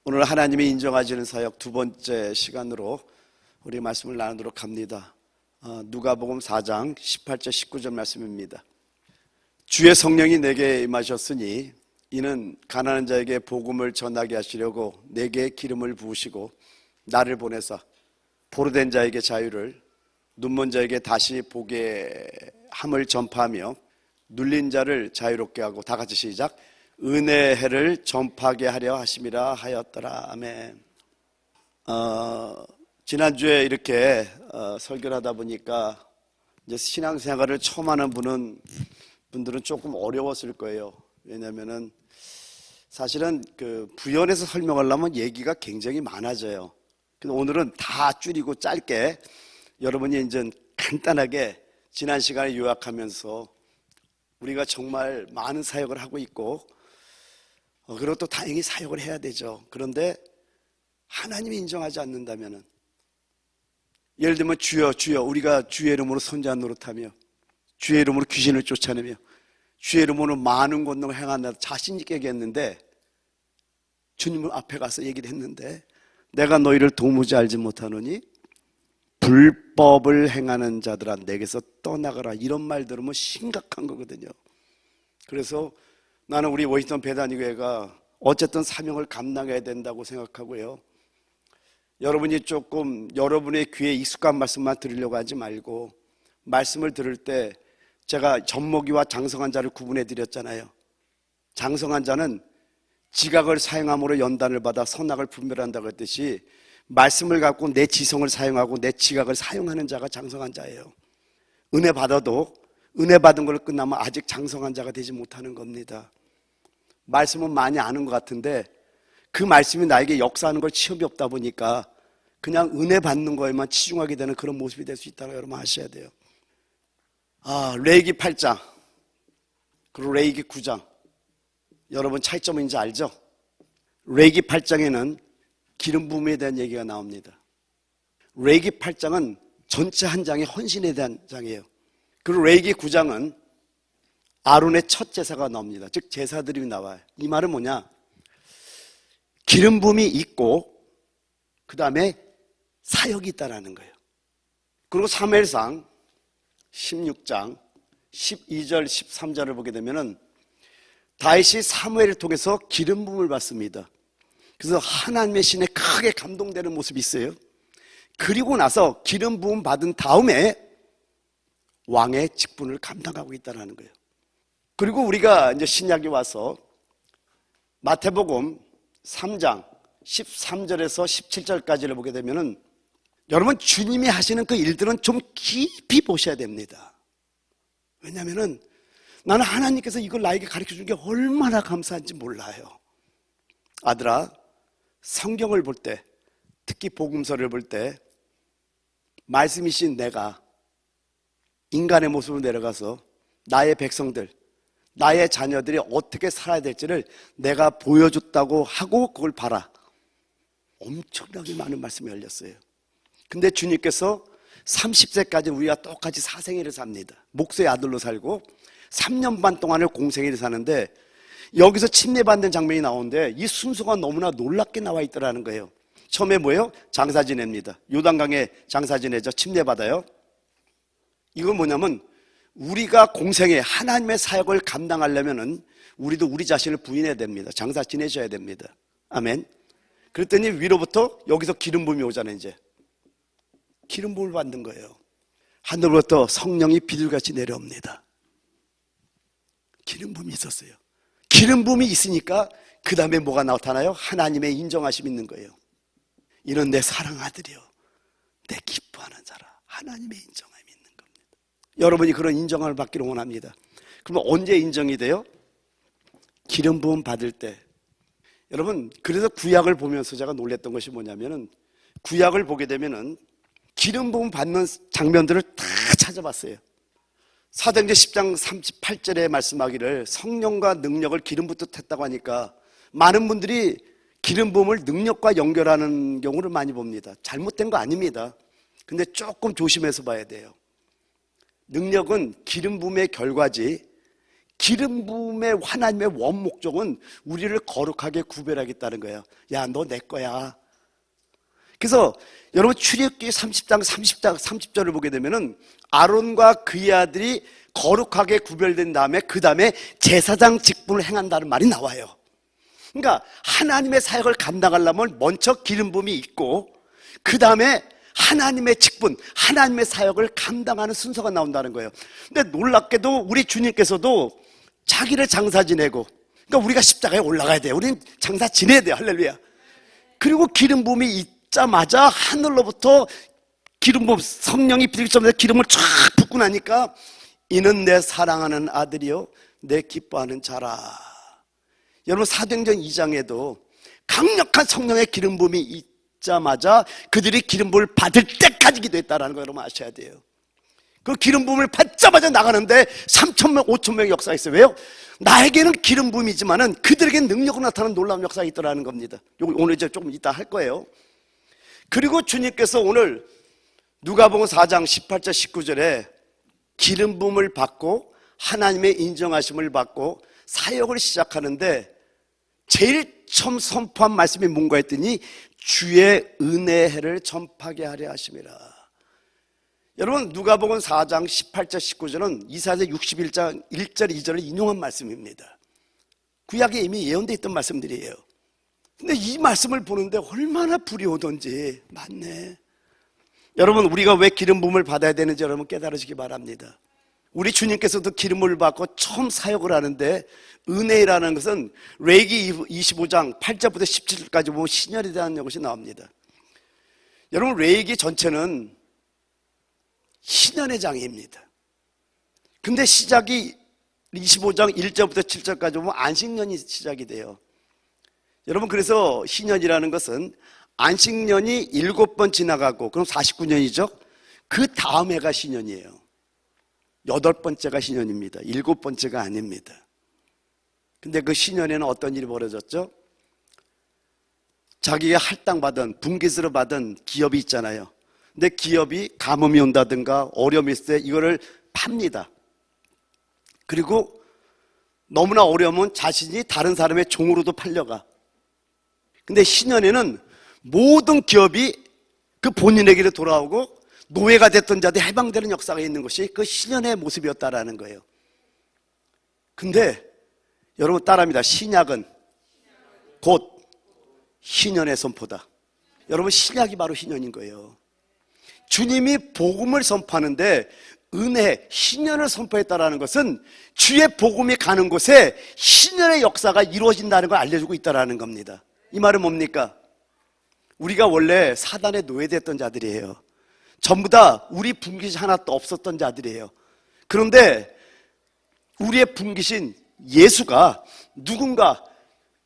오늘 하나님이 인정하시는 사역 두 번째 시간으로 우리 말씀을 나누도록 합니다. 누가복음 4장 18절 19절 말씀입니다. 주의 성령이 내게 임하셨으니 이는 가난한 자에게 복음을 전하게 하시려고 내게 기름을 부으시고 나를 보내사 포로된 자에게 자유를, 눈먼 자에게 다시 보게 함을 전파하며 눌린 자를 자유롭게 하고, 다 같이 시작, 은혜의 해를 전파하게 하려 하심이라 하였더라. 아멘. 지난주에 이렇게 설교를 하다 보니까 이제 신앙생활을 처음 하는 분들은 조금 어려웠을 거예요. 왜냐면은 사실은 그 부연해서 설명하려면 얘기가 굉장히 많아져요. 근데 오늘은 다 줄이고 짧게 여러분이 이제 간단하게 지난 시간에 요약하면서 우리가 정말 많은 사역을 하고 있고, 그리고 또 다행히 사역을 해야 되죠. 그런데 하나님이 인정하지 않는다면은, 예를 들면 주여 주여, 우리가 주의 이름으로 선지자 노릇하며 주의 이름으로 귀신을 쫓아내며 주의 이름으로 많은 권능을 행한다 자신 있게 얘기했는데, 주님 앞에 가서 얘기를 했는데, 내가 너희를 도무지 알지 못하노니 불법을 행하는 자들아 내게서 떠나가라, 이런 말 들으면 심각한 거거든요. 그래서 나는 우리 워싱턴 배단위교회가 어쨌든 사명을 감당해야 된다고 생각하고요. 여러분이 조금 여러분의 귀에 익숙한 말씀만 들으려고 하지 말고, 말씀을 들을 때 제가 젖먹이와 장성한 자를 구분해 드렸잖아요. 장성한 자는 지각을 사용함으로 연단을 받아 선악을 분별한다고 했듯이, 말씀을 갖고 내 지성을 사용하고 내 지각을 사용하는 자가 장성한 자예요. 은혜 받아도 은혜 받은 걸 끝나면 아직 장성한 자가 되지 못하는 겁니다. 말씀은 많이 아는 것 같은데 그 말씀이 나에게 역사하는 걸 취업이 없다 보니까 그냥 은혜 받는 거에만 치중하게 되는 그런 모습이 될 수 있다고 여러분 아셔야 돼요. 레위기 8장 그리고 레위기 9장, 여러분 차이점은 이제 알죠? 레위기 8장에는 기름 부음에 대한 얘기가 나옵니다. 레위기 8장은 전체 한 장의 헌신에 대한 장이에요. 그리고 레위기 9장은 아론의 첫 제사가 나옵니다. 즉 제사들이 나와요. 이 말은 뭐냐? 기름 부음이 있고 그 다음에 사역이 있다라는 거예요. 그리고 사무엘상 16장 12절 13절을 보게 되면은 다윗이 사무엘을 통해서 기름 부음을 받습니다. 그래서 하나님의 신에 크게 감동되는 모습이 있어요. 그리고 나서 기름 부음 받은 다음에 왕의 직분을 감당하고 있다는 거예요. 그리고 우리가 이제 신약에 와서 마태복음 3장 13절에서 17절까지를 보게 되면은, 여러분 주님이 하시는 그 일들은 좀 깊이 보셔야 됩니다. 왜냐하면은 나는 하나님께서 이걸 나에게 가르쳐 준 게 얼마나 감사한지 몰라요. 아들아, 성경을 볼 때, 특히 복음서를 볼 때 말씀이신 내가 인간의 모습으로 내려가서 나의 백성들, 나의 자녀들이 어떻게 살아야 될지를 내가 보여줬다고 하고 그걸 봐라. 엄청나게 많은 말씀이 열렸어요. 근데 주님께서 30세까지 우리가 똑같이 사생애를 삽니다. 목수의 아들로 살고 3년 반 동안을 공생애를 사는데, 여기서 침례받는 장면이 나오는데 이 순서가 너무나 놀랍게 나와 있더라는 거예요. 처음에 뭐예요? 장사 지냅니다. 요단강에 장사 지내죠. 침례받아요. 이건 뭐냐면 우리가 공생애 하나님의 사역을 감당하려면은 우리도 우리 자신을 부인해야 됩니다. 장사 지내셔야 됩니다. 아멘. 그랬더니 위로부터 여기서 기름 부음이 오잖아요. 이제 기름 부음을 받는 거예요. 하늘부터 성령이 비둘같이 내려옵니다. 기름 부음이 있었어요. 기름 부음이 있으니까 그 다음에 뭐가 나타나요? 하나님의 인정하심이 있는 거예요. 이는 내 사랑 아들이요 내 기뻐하는 자라. 하나님의 인정함이 있는 겁니다. 여러분이 그런 인정함을 받기를 원합니다. 그러면 언제 인정이 돼요? 기름 부음 받을 때. 여러분, 그래서 구약을 보면서 제가 놀랬던 것이 뭐냐면은, 구약을 보게 되면은 기름 부음 받는 장면들을 다 찾아봤어요. 사도행전 10장 38절에 말씀하기를 성령과 능력을 기름부터 탔다고 하니까 많은 분들이 기름 부음을 능력과 연결하는 경우를 많이 봅니다. 잘못된 거 아닙니다. 근데 조금 조심해서 봐야 돼요. 능력은 기름 부음의 결과지 기름 부음의 하나님의 원목적은 우리를 거룩하게 구별하겠다는 거예요. 야, 너 내 거야. 그래서 여러분 출애굽기 30장 30절을 보게 되면은 아론과 그의 아들이 거룩하게 구별된 다음에 그 다음에 제사장 직분을 행한다는 말이 나와요. 그러니까 하나님의 사역을 감당하려면 먼저 기름 부음이 있고 그 다음에 하나님의 직분, 하나님의 사역을 감당하는 순서가 나온다는 거예요. 근데 놀랍게도 우리 주님께서도 자기를 장사 지내고, 그러니까 우리가 십자가에 올라가야 돼요. 우리는 장사 지내야 돼요. 할렐루야. 그리고 기름 부음이 있자마자 하늘로부터 기름 부음, 성령이 비둘기처럼 기름을 쫙 붓고 나니까 이는 내 사랑하는 아들이요 내 기뻐하는 자라. 여러분 사도행전 2장에도 강력한 성령의 기름 부음이 있자마자 그들이 기름 부음을 받을 때까지 기도했다는 걸 여러분 아셔야 돼요. 그 기름 부음을 받자마자 나가는데 3,000명, 5,000명의 역사가 있어요. 왜요? 나에게는 기름 부음이지만은 그들에게는 능력으로 나타나는 놀라운 역사가 있더라는 겁니다. 오늘 이제 조금 이따 할 거예요. 그리고 주님께서 오늘 누가복음 4장 18절 19절에 기름 부음을 받고 하나님의 인정하심을 받고 사역을 시작하는데 제일 처음 선포한 말씀이 뭔가 했더니 주의 은혜의 해를 전파하게 하려 하심이라. 여러분 누가복음 4장 18절 19절은 이사야 61장 1절 2절을 인용한 말씀입니다. 구약에 이미 예언되어 있던 말씀들이에요. 근데 이 말씀을 보는데 얼마나 불이 오던지 맞네. 여러분 우리가 왜 기름 부음을 받아야 되는지 여러분 깨달으시기 바랍니다. 우리 주님께서도 기름을 받고 처음 사역을 하는데 은혜라는 것은 레위기 25장 8절부터 17절까지 보면 신년에 대한 것이 나옵니다. 여러분 레위기 전체는 신년의 장입니다. 근데 시작이 25장 1절부터 7절까지 보면 안식년이 시작이 돼요. 여러분 그래서 신년이라는 것은 안식년이 7번 지나가고 그럼 49년이죠. 그 다음 해가 신년이에요. 8번째가 신년입니다. 7번째가 아닙니다. 근데 그 신년에는 어떤 일이 벌어졌죠? 자기가 할당받은 분깃으로 받은 기업이 있잖아요. 근데 기업이 가뭄이 온다든가 어려움이 있을 때 이거를 팝니다. 그리고 너무나 어려우면 자신이 다른 사람의 종으로도 팔려가. 근데 신년에는 모든 기업이 그 본인에게로 돌아오고 노예가 됐던 자들이 해방되는 역사가 있는 것이 그 신년의 모습이었다라는 거예요. 근데 여러분 따라합니다. 신약은 곧 신년의 선포다. 여러분 신약이 바로 신년인 거예요. 주님이 복음을 선포하는데 은혜, 신년을 선포했다라는 것은 주의 복음이 가는 곳에 신년의 역사가 이루어진다는 걸 알려주고 있다라는 겁니다. 이 말은 뭡니까? 우리가 원래 사단에 노예됐던 자들이에요. 전부 다 우리 분깃이 하나도 없었던 자들이에요. 그런데 우리의 분깃인 예수가 누군가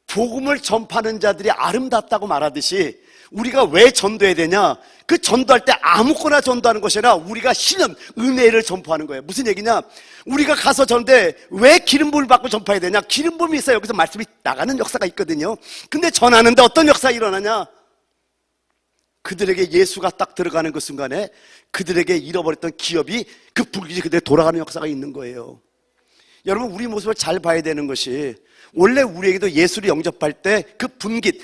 복음을 전파하는 자들이 아름답다고 말하듯이 우리가 왜 전도해야 되냐? 그 전도할 때 아무거나 전도하는 것이 아니라 우리가 신은 은혜를 전파하는 거예요. 무슨 얘기냐? 우리가 가서 전도해 왜 기름 부음을 받고 전파해야 되냐? 기름 부음이 있어요. 여기서 말씀이 나가는 역사가 있거든요. 근데 전하는데 어떤 역사가 일어나냐? 그들에게 예수가 딱 들어가는 그 순간에 그들에게 잃어버렸던 기업이 그 불길이 그대로 돌아가는 역사가 있는 거예요. 여러분 우리 모습을 잘 봐야 되는 것이 원래 우리에게도 예수를 영접할 때 그 분깃,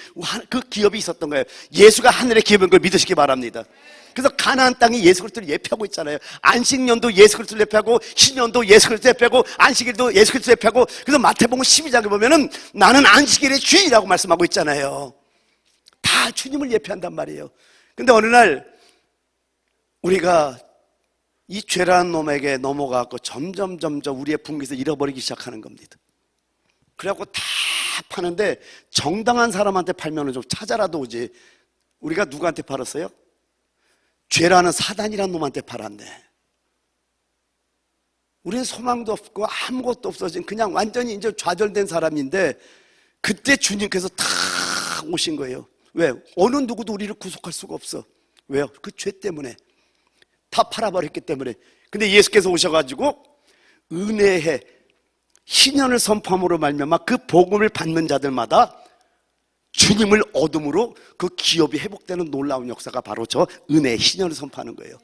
그 기업이 있었던 거예요. 예수가 하늘의 기업인 걸 믿으시기 바랍니다. 그래서 가나안 땅이 예수 그리스도를 예표하고 있잖아요. 안식년도 예수 그리스도를 예표하고 신년도 예수 그리스도를 예표하고 안식일도 예수 그리스도를 예표하고 그래서 마태복음 12장에 보면은 나는 안식일의 주인이라고 말씀하고 있잖아요. 다 주님을 예표한단 말이에요. 근데 어느 날 우리가 이 죄라는 놈에게 넘어가고 점점 우리의 분깃을 잃어버리기 시작하는 겁니다. 그래갖고 다 파는데 정당한 사람한테 팔면은 좀 찾아라도 오지. 우리가 누구한테 팔았어요? 죄라는 사단이라는 놈한테 팔았네. 우리는 소망도 없고 아무것도 없어진 그냥 완전히 이제 좌절된 사람인데 그때 주님께서 다 오신 거예요. 왜? 어느 누구도 우리를 구속할 수가 없어. 왜요? 그 죄 때문에 다 팔아버렸기 때문에. 근데 예수께서 오셔가지고 은혜의 신년을 선포함으로 말미암아 그 복음을 받는 자들마다 주님을 얻음으로 그 기업이 회복되는 놀라운 역사가 바로 저 은혜의 신년을 선포하는 거예요.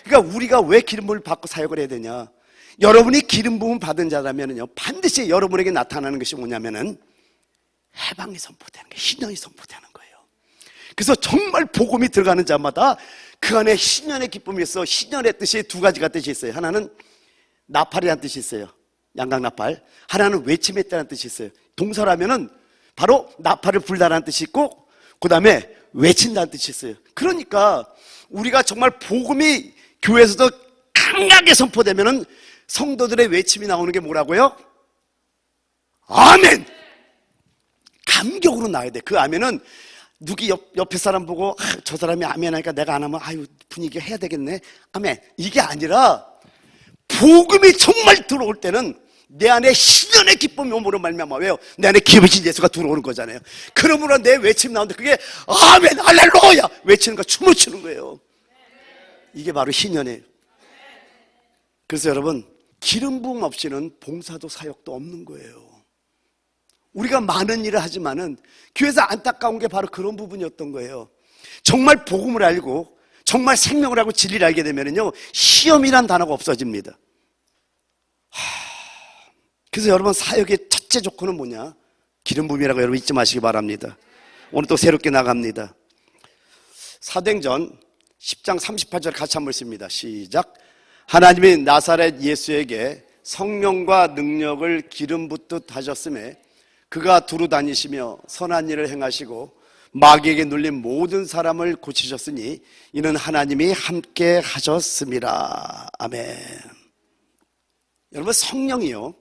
그러니까 우리가 왜 기름을 받고 사역을 해야 되냐? 여러분이 기름 부음 받은 자라면요, 반드시 여러분에게 나타나는 것이 뭐냐면은 해방이 선포되는 거예요. 신년이 선포되는 거예요. 그래서 정말 복음이 들어가는 자마다 그 안에 신년의 기쁨이 있어. 신년의 뜻이 두 가지가 뜻이 있어요. 하나는 나팔이라는 뜻이 있어요. 양강나팔. 하나는 외침에 있다는 뜻이 있어요. 동사라면은 바로 나팔을 불다라는 뜻이 있고, 그 다음에 외친다는 뜻이 있어요. 그러니까 우리가 정말 복음이 교회에서도 강하게 선포되면은 성도들의 외침이 나오는 게 뭐라고요? 아멘! 감격으로 나와야 돼. 그 아멘은 누기 옆에 사람 보고 저 사람이 아멘 하니까 내가 안 하면 아유 분위기가 해야 되겠네. 아멘. 이게 아니라 복음이 정말 들어올 때는 내 안에 신년의 기쁨이 오므로 말미암아. 왜요? 내 안에 기쁘신 예수가 들어오는 거잖아요. 그러므로 내 외침 나오는데 그게 아멘 할렐루야 외치는 거, 춤을 추는 거예요. 이게 바로 신년이에요. 그래서 여러분, 기름 부음 없이는 봉사도 사역도 없는 거예요. 우리가 많은 일을 하지만은 교회에서 안타까운 게 바로 그런 부분이었던 거예요. 정말 복음을 알고 정말 생명을 알고 진리를 알게 되면은요, 시험이란 단어가 없어집니다. 그래서 여러분, 사역의 첫째 조건은 뭐냐? 기름 부음이라고 여러분 잊지 마시기 바랍니다. 오늘 또 새롭게 나갑니다. 사도행전 10장 38절 같이 한번 읽습니다. 시작. 하나님이 나사렛 예수에게 성령과 능력을 기름 붓듯 하셨음에 그가 두루 다니시며 선한 일을 행하시고 마귀에게 눌린 모든 사람을 고치셨으니 이는 하나님이 함께 하셨습니다. 아멘. 여러분, 성령이요,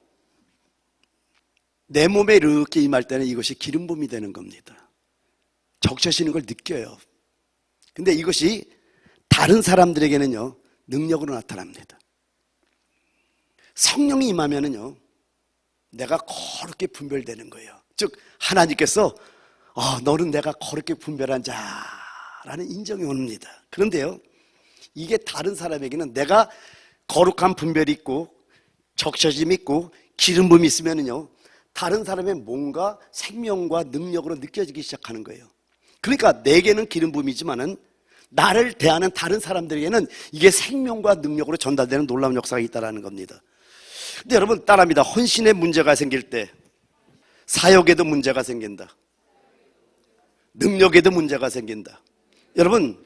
내 몸에 이렇게 임할 때는 이것이 기름 부음이 되는 겁니다. 적셔지는 걸 느껴요. 근데 이것이 다른 사람들에게는요, 능력으로 나타납니다. 성령이 임하면은요, 내가 거룩게 분별되는 거예요. 즉 하나님께서 너는 내가 거룩게 분별한 자라는 인정이 옵니다. 그런데요, 이게 다른 사람에게는 내가 거룩한 분별이 있고 적셔짐이 있고 기름 부음이 있으면은요, 다른 사람의 뭔가 생명과 능력으로 느껴지기 시작하는 거예요. 그러니까 내게는 기름 부음이지만은 나를 대하는 다른 사람들에게는 이게 생명과 능력으로 전달되는 놀라운 역사가 있다는 겁니다. 근데 여러분 따라합니다. 헌신에 문제가 생길 때 사역에도 문제가 생긴다. 능력에도 문제가 생긴다. 여러분,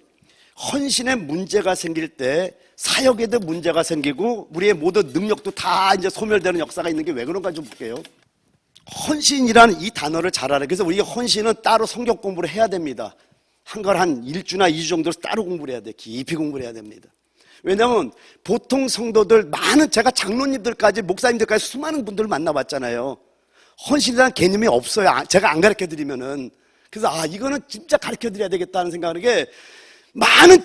헌신에 문제가 생길 때 사역에도 문제가 생기고 우리의 모든 능력도 다 이제 소멸되는 역사가 있는 게 왜 그런가 좀 볼게요. 헌신이라는 이 단어를 잘 알아요. 그래서 우리가 헌신은 따로 성경 공부를 해야 됩니다. 한 걸 한 1주나 2주 정도로 따로 공부를 해야 돼요. 깊이 공부를 해야 됩니다. 왜냐하면 보통 성도들 많은, 제가 장로님들까지 목사님들까지 수많은 분들을 만나봤잖아요. 헌신이라는 개념이 없어요. 제가 안 가르쳐드리면은. 그래서 이거는 진짜 가르쳐드려야 되겠다는 생각하는 게, 많은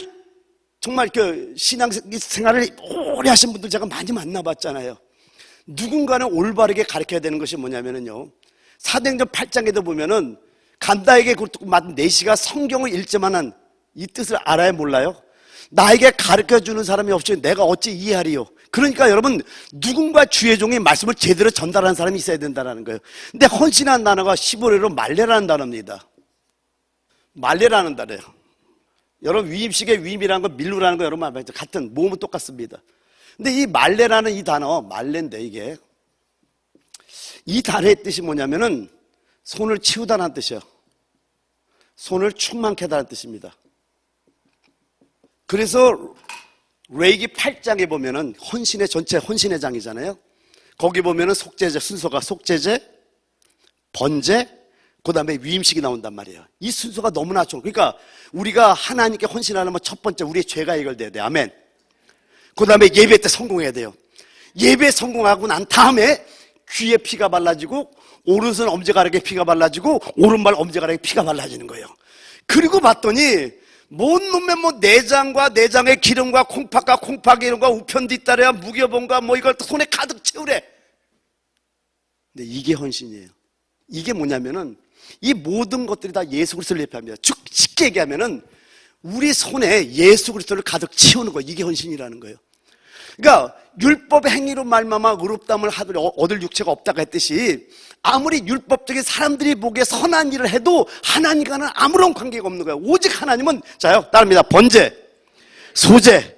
정말 그 신앙생활을 오래 하신 분들 제가 많이 만나봤잖아요. 누군가는 올바르게 가르쳐야 되는 것이 뭐냐면은요, 사도행전 8장에도 보면은 간다에게 맡은 내시가 성경을 읽지만은 이 뜻을 알아야 몰라요? 나에게 가르쳐주는 사람이 없이 내가 어찌 이해하리요? 그러니까 여러분, 누군가 주의 종이 말씀을 제대로 전달하는 사람이 있어야 된다는 거예요. 근데 헌신한 단어가 시보레로 말레라는 단어입니다. 말레라는 단어예요. 여러분, 위임식의 위임이라는 거, 밀루라는 거 여러분 알죠? 같은 모음은 똑같습니다. 근데 이 말레라는 이 단어, 말레인데 이게 이 단어의 뜻이 뭐냐면은 손을 치우다라는 뜻이에요. 손을 충만케 하다는 뜻입니다. 그래서 레위기 8장에 보면은 헌신의 전체 헌신의 장이잖아요. 거기 보면은 속죄제 순서가 속죄제, 번제, 그 다음에 위임식이 나온단 말이에요. 이 순서가 너무나 좋은. 그러니까 우리가 하나님께 헌신하려면 첫 번째 우리의 죄가 해결돼야 돼. 아멘. 그 다음에 예배 때 성공해야 돼요. 예배 성공하고 난 다음에 귀에 피가 발라지고 오른손 엄지가락에 피가 발라지고 오른발 엄지가락에 피가 발라지는 거예요. 그리고 봤더니 뭔 놈의 뭐 내장과 내장의 기름과 콩팥과 콩팥 기름과 우편 뒷다리와 무교본과 뭐 이걸 손에 가득 채우래. 근데 이게 헌신이에요. 이게 뭐냐면은 이 모든 것들이 다 예수 그리스도를 예표합니다. 쉽게 얘기하면은 우리 손에 예수 그리스도를 가득 채우는 거, 이게 헌신이라는 거예요. 그러니까 율법의 행위로 말미암아 의롭다함을 얻을 육체가 없다고 했듯이, 아무리 율법적인 사람들이 보기에 선한 일을 해도 하나님과는 아무런 관계가 없는 거예요. 오직 하나님은, 자요 따릅니다. 번제, 소제,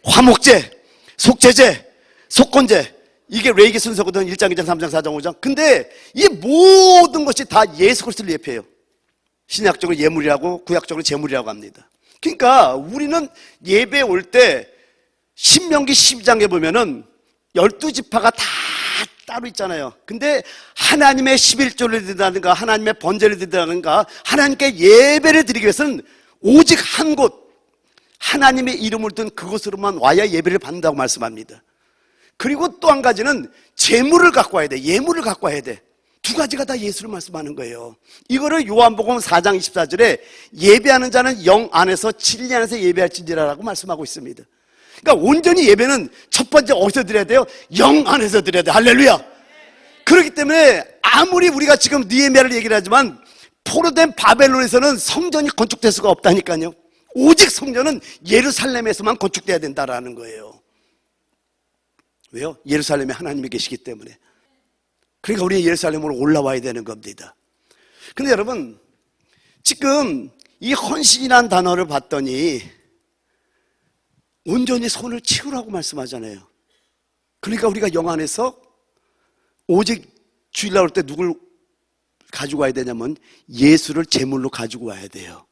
화목제, 속죄제, 속건제. 이게 레이기 순서거든. 1장, 2장, 3장, 4장, 5장. 근데 이 모든 것이 다 예수 그리스도를 예표해요. 신약적으로 예물이라고, 구약적으로 제물이라고 합니다. 그러니까 우리는 예배 올 때 신명기 12장에 보면은 12지파가 다 따로 있잖아요. 근데 하나님의 11조를 드린다든가 하나님의 번제를 드린다든가 하나님께 예배를 드리기 위해서는 오직 한 곳, 하나님의 이름을 둔 그곳으로만 와야 예배를 받는다고 말씀합니다. 그리고 또 한 가지는 제물을 갖고 와야 돼. 예물을 갖고 와야 돼. 두 가지가 다 예수를 말씀하는 거예요. 이거를 요한복음 4장 24절에 예배하는 자는 영 안에서 진리 안에서 예배할지니라라고 말씀하고 있습니다. 그러니까 온전히 예배는 첫 번째 어디서 드려야 돼요? 영 안에서 드려야 돼. 할렐루야. 그렇기 때문에 아무리 우리가 지금 느헤미야를 얘기를 하지만 포로된 바벨론에서는 성전이 건축될 수가 없다니까요. 오직 성전은 예루살렘에서만 건축돼야 된다라는 거예요. 왜요? 예루살렘에 하나님이 계시기 때문에. 그러니까 우리는 예루살렘으로 올라와야 되는 겁니다. 근데 여러분, 지금 이 헌신이라는 단어를 봤더니 온전히 손을 치우라고 말씀하잖아요. 그러니까 우리가 영 안에서 오직 주일날 올 때 누굴 가지고 와야 되냐면 예수를 제물로 가지고 와야 돼요.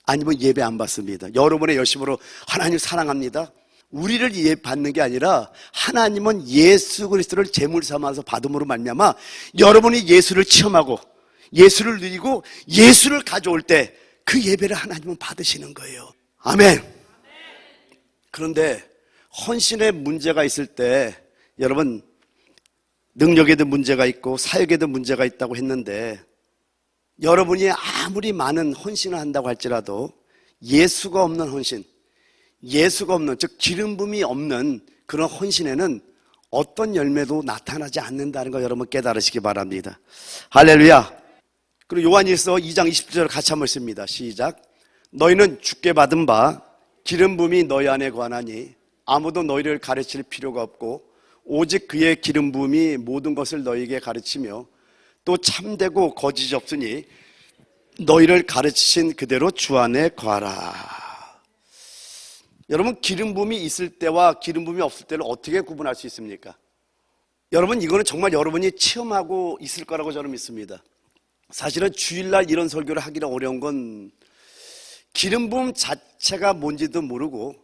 아니면 예배 안 받습니다. 여러분의 열심으로 하나님 사랑합니다. 우리를 받는 게 아니라 하나님은 예수 그리스도를 제물 삼아서 받음으로 말미암아 여러분이 예수를 체험하고 예수를 누리고 예수를 가져올 때 그 예배를 하나님은 받으시는 거예요. 아멘. 그런데 헌신에 문제가 있을 때 여러분 능력에도 문제가 있고 사역에도 문제가 있다고 했는데 여러분이 아무리 많은 헌신을 한다고 할지라도 예수가 없는 헌신, 예수가 없는, 즉 기름 부음이 없는 그런 헌신에는 어떤 열매도 나타나지 않는다는 거 여러분 깨달으시기 바랍니다. 할렐루야. 그리고 요한일서 2장 20절 같이 한번 씁니다. 시작. 너희는 주께 받은 바 기름 부음이 너희 안에 거하나니 아무도 너희를 가르칠 필요가 없고 오직 그의 기름 부음이 모든 것을 너희에게 가르치며 또 참되고 거짓이 없으니 너희를 가르치신 그대로 주 안에 거하라. 여러분, 기름 부음이 있을 때와 기름 부음이 없을 때를 어떻게 구분할 수 있습니까? 여러분, 이거는 정말 여러분이 체험하고 있을 거라고 저는 믿습니다. 사실은 주일날 이런 설교를 하기는 어려운 건 기름 부음 자체가 뭔지도 모르고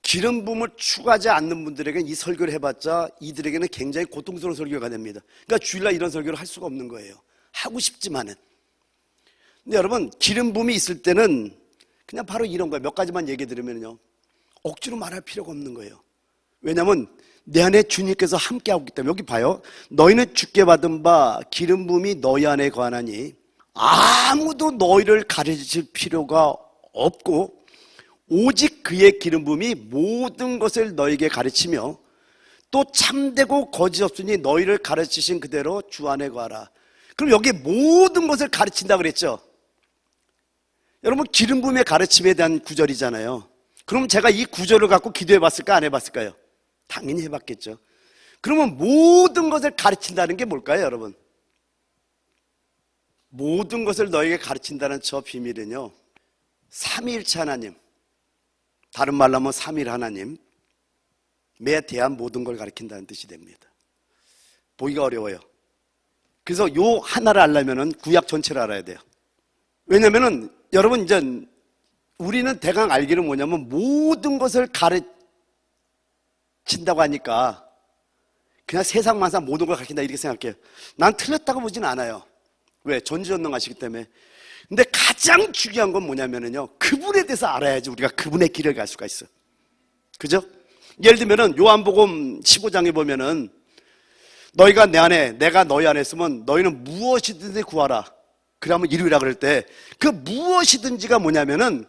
기름 부음을 추구하지 않는 분들에게는 이 설교를 해봤자 이들에게는 굉장히 고통스러운 설교가 됩니다. 그러니까 주일날 이런 설교를 할 수가 없는 거예요. 하고 싶지만은. 근데 여러분, 기름 부음이 있을 때는 그냥 바로 이런 거예요. 몇 가지만 얘기 드리면요, 억지로 말할 필요가 없는 거예요. 왜냐하면 내 안에 주님께서 함께하고 있기 때문에. 여기 봐요. 너희는 주께 받은 바 기름 부음이 너희 안에 거하나니 아무도 너희를 가르칠 필요가 없고 오직 그의 기름 부음이 모든 것을 너희에게 가르치며 또 참되고 거짓 없으니 너희를 가르치신 그대로 주 안에 거하라. 그럼 여기 모든 것을 가르친다 그랬죠. 여러분, 기름 부음의 가르침에 대한 구절이잖아요. 그럼 제가 이 구절을 갖고 기도해 봤을까 안 해봤을까요? 당연히 해봤겠죠. 그러면 모든 것을 가르친다는 게 뭘까요, 여러분? 모든 것을 너에게 가르친다는 저 비밀은요, 삼위일체 하나님, 다른 말로 하면 삼위일 하나님에 대한 모든 걸 가르친다는 뜻이 됩니다. 보기가 어려워요. 그래서 요 하나를 알려면은 구약 전체를 알아야 돼요. 왜냐면은 여러분, 이제 우리는 대강 알기는 뭐냐면 모든 것을 가르친다고 하니까 그냥 세상 만사 모든 걸 가르친다 이렇게 생각해요. 난 틀렸다고 보진 않아요. 왜? 전지전능하시기 때문에. 근데 가장 중요한 건 뭐냐면은요, 그분에 대해서 알아야지 우리가 그분의 길을 갈 수가 있어. 그죠? 예를 들면은 요한복음 15장에 보면은 너희가 내 안에, 내가 너희 안에 있으면 너희는 무엇이든지 구하라. 그러면 이루리라 그럴 때 그 무엇이든지가 뭐냐면은,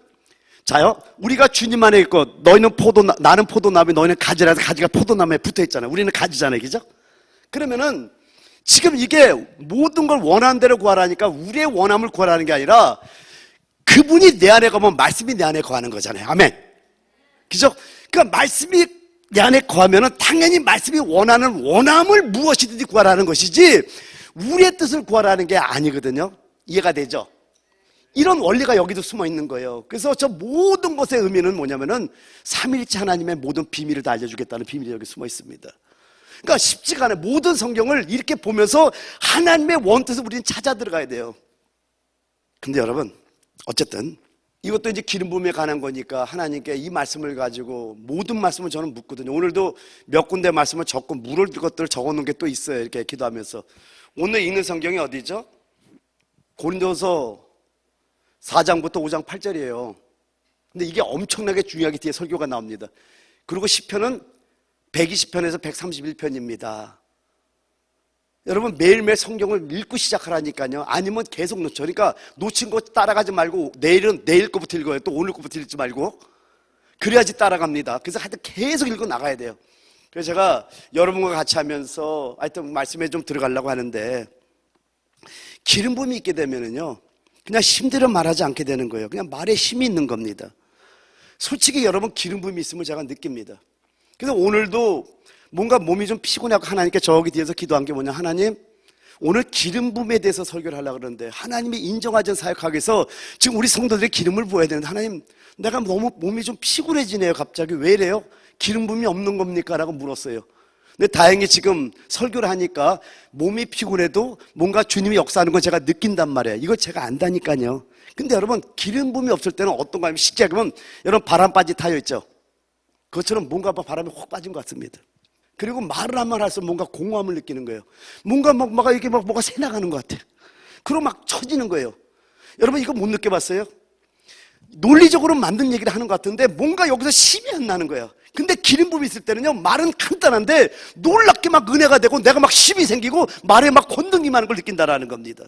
자요, 우리가 주님 안에 있고 너희는 나는 포도나무, 너희는 가지라서 가지가 포도나무에 붙어 있잖아요. 우리는 가지잖아요. 그죠? 그러면은 지금 이게 모든 걸 원하는 대로 구하라니까 우리의 원함을 구하라는 게 아니라 그분이 내 안에 거하면 말씀이 내 안에 거하는 거잖아요. 아멘. 그죠? 그러니까 말씀이 내 안에 거하면은 당연히 말씀이 원하는 원함을 무엇이든지 구하라는 것이지 우리의 뜻을 구하라는 게 아니거든요. 이해가 되죠? 이런 원리가 여기도 숨어 있는 거예요. 그래서 저 모든 것의 의미는 뭐냐면은 삼위일체 하나님의 모든 비밀을 다 알려주겠다는 비밀이 여기 숨어 있습니다. 그러니까 쉽지가 않아요. 모든 성경을 이렇게 보면서 하나님의 원뜻을 우리는 찾아 들어가야 돼요. 근데 여러분, 어쨌든 이것도 이제 기름 부음에 관한 거니까 하나님께 이 말씀을 가지고 모든 말씀을 저는 묻거든요. 오늘도 몇 군데 말씀을 적고 물을 것들을 적어 놓은 게 또 있어요. 이렇게 기도하면서. 오늘 읽는 성경이 어디죠? 고린도서 4장부터 5장 8절이에요. 근데 이게 엄청나게 중요하게 뒤에 설교가 나옵니다. 그리고 시편은 120편에서 131편입니다. 여러분 매일매일 성경을 읽고 시작하라니까요. 아니면 계속 놓쳐. 그러니까 놓친 거 따라가지 말고 내일은 내일 거부터 읽어요. 또 오늘 거부터 읽지 말고. 그래야지 따라갑니다. 그래서 하여튼 계속 읽어 나가야 돼요. 그래서 제가 여러분과 같이 하면서 하여튼 말씀에 좀 들어가려고 하는데, 기름 부음이 있게 되면은요 그냥 힘들어 말하지 않게 되는 거예요. 그냥 말에 힘이 있는 겁니다. 솔직히 여러분 기름 부음이 있으면 제가 느낍니다. 그래서 오늘도 뭔가 몸이 좀 피곤하고 하나님께 저기 뒤에서 기도한 게 뭐냐, 하나님 오늘 기름 부음에 대해서 설교를 하려고 그러는데 하나님이 인정하전 사역하기 위해서 지금 우리 성도들이 기름을 부어야 되는데 하나님 내가 너무 몸이 좀 피곤해지네요. 갑자기 왜 이래요? 기름 부음이 없는 겁니까? 라고 물었어요. 근데 다행히 지금 설교를 하니까 몸이 피곤해도 뭔가 주님이 역사하는 걸 제가 느낀단 말이에요. 이걸 제가 안다니까요. 근데 여러분 기름 부음이 없을 때는 어떤가 하면 쉽게 하면 여러분 바람바지 타여 있죠. 그것처럼 뭔가 바람이 혹 빠진 것 같습니다. 그리고 말을 한번 할수록 뭔가 공허함을 느끼는 거예요. 뭔가 이게 뭐가 새 나가는 것 같아. 그리고 막 처지는 거예요. 여러분 이거 못 느껴봤어요? 논리적으로 맞는 얘기를 하는 것 같은데 뭔가 여기서 힘이 안 나는 거예요. 근데 기름 부음이 있을 때는요 말은 간단한데 놀랍게 막 은혜가 되고 내가 막 힘이 생기고 말에 막 권능이 많은 걸 느낀다라는 겁니다.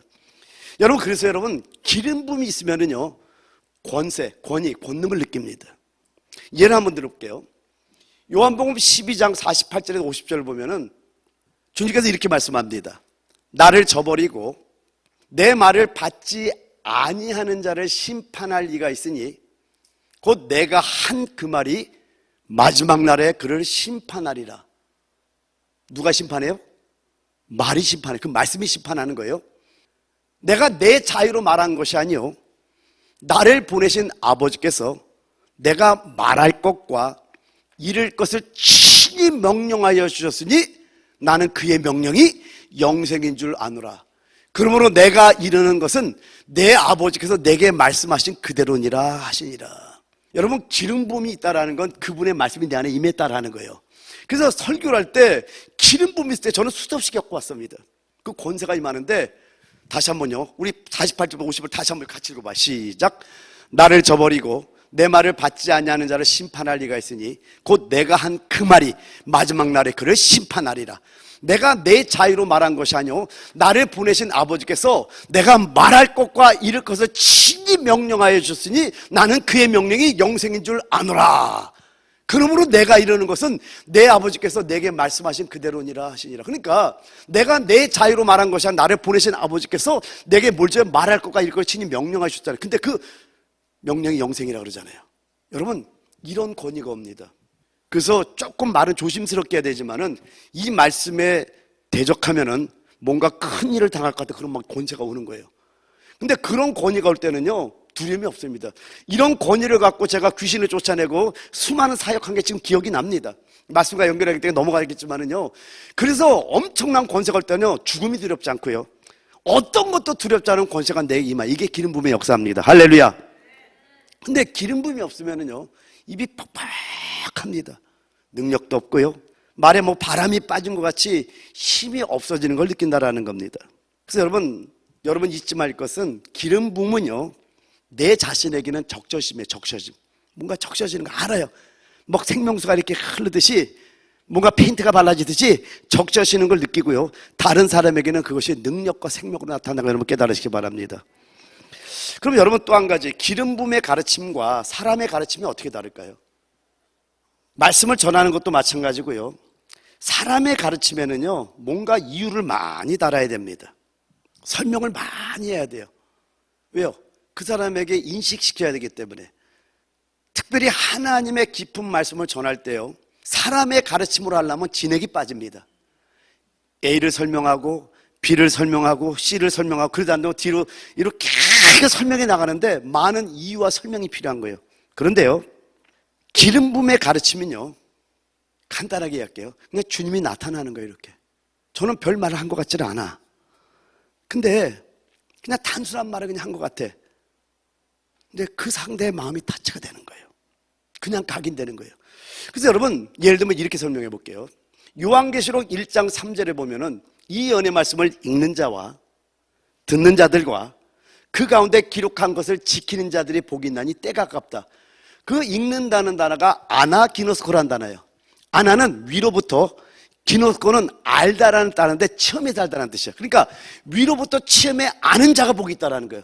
여러분 그래서 여러분 기름 부음이 있으면은요 권세, 권위, 권능을 느낍니다. 예를 한번 들어볼게요. 요한복음 12장 48절에서 50절을 보면은 주님께서 이렇게 말씀합니다. 나를 저버리고 내 말을 받지 아니하는 자를 심판할 이가 있으니 곧 내가 한 그 말이 마지막 날에 그를 심판하리라. 누가 심판해요? 말이 심판해. 그 말씀이 심판하는 거예요. 내가 내 자유로 말한 것이 아니요 나를 보내신 아버지께서 내가 말할 것과 이룰 것을 친히 명령하여 주셨으니 나는 그의 명령이 영생인 줄 아노라. 그러므로 내가 이르는 것은 내 아버지께서 내게 말씀하신 그대로니라 하시니라. 여러분 기름 부음이 있다라는 건 그분의 말씀이 내 안에 임했다라는 거예요. 그래서 설교를 할 때 기름 부음이 있을 때 저는 수도 없이 겪어왔습니다. 그 권세가 임하는데 다시 한번요. 우리 48절 50을 다시 한번 같이 읽어봐. 시작. 나를 저버리고 내 말을 받지 아니하는 자를 심판할 리가 있으니 곧 내가 한 그 말이 마지막 날에 그를 심판하리라. 내가 내 자유로 말한 것이 아니오 나를 보내신 아버지께서 내가 말할 것과 이룰 것을 친히 명령하여 주셨으니 나는 그의 명령이 영생인 줄 아노라. 그러므로 내가 이루는 것은 내 아버지께서 내게 말씀하신 그대로니라 하시니라. 그러니까 내가 내 자유로 말한 것이 아니라 나를 보내신 아버지께서 내게 뭘지 말할 것과 이룰 것을 친히 명령하여 주셨잖아요. 근데 그 명령이 영생이라고 그러잖아요. 여러분 이런 권위가 옵니다. 그래서 조금 말은 조심스럽게 해야 되지만은 이 말씀에 대적하면은 뭔가 큰 일을 당할 것 같은 그런 막 권세가 오는 거예요. 근데 그런 권위가 올 때는요 두려움이 없습니다. 이런 권위를 갖고 제가 귀신을 쫓아내고 수많은 사역한 게 지금 기억이 납니다. 말씀과 연결하기 때문에 넘어가겠지만은요. 그래서 엄청난 권세가 올 때는요 죽음이 두렵지 않고요 어떤 것도 두렵지 않은 권세가 내 임하. 이게 기름 부음의 역사입니다. 할렐루야. 근데 기름 부음이 없으면은요 입이 퍽퍽합니다. 능력도 없고요 말에 뭐 바람이 빠진 것 같이 힘이 없어지는 걸 느낀다라는 겁니다. 그래서 여러분 잊지 말 것은 기름 부음은요 내 자신에게는 적셔심이에요. 적셔심. 뭔가 적셔지는 거 알아요. 막 생명수가 이렇게 흐르듯이 뭔가 페인트가 발라지듯이 적셔지는 걸 느끼고요 다른 사람에게는 그것이 능력과 생명으로 나타나는 걸 여러분 깨달으시기 바랍니다. 그럼 여러분 또 한 가지, 기름 부음의 가르침과 사람의 가르침이 어떻게 다를까요? 말씀을 전하는 것도 마찬가지고요 사람의 가르침에는요 뭔가 이유를 많이 달아야 됩니다. 설명을 많이 해야 돼요. 왜요? 그 사람에게 인식시켜야 되기 때문에. 특별히 하나님의 깊은 말씀을 전할 때요 사람의 가르침으로 하려면 진액이 빠집니다. A를 설명하고 B를 설명하고 C를 설명하고 그러다 보면 뒤로 이렇게 설명해 나가는데 많은 이유와 설명이 필요한 거예요. 그런데요 기름 부음의 가르침은요 간단하게 얘기할게요. 그냥 주님이 나타나는 거예요, 이렇게. 저는 별 말을 한 것 같지는 않아. 근데 그냥 단순한 말을 그냥 한 것 같아. 근데 그 상대의 마음이 타치가 되는 거예요. 그냥 각인되는 거예요. 그래서 여러분, 예를 들면 이렇게 설명해 볼게요. 요한계시록 1장 3절에 보면은 이 연의 말씀을 읽는 자와 듣는 자들과 그 가운데 기록한 것을 지키는 자들이 복이 있나니 때가 가깝다. 그 읽는다는 단어가 아나기노스코라는 단어예요. 아나는 위로부터, 기노스코는 알다라는 단어인데 체험해서 알다라는 뜻이에요. 그러니까 위로부터 체험해 아는 자가 복이 있다라는 거예요.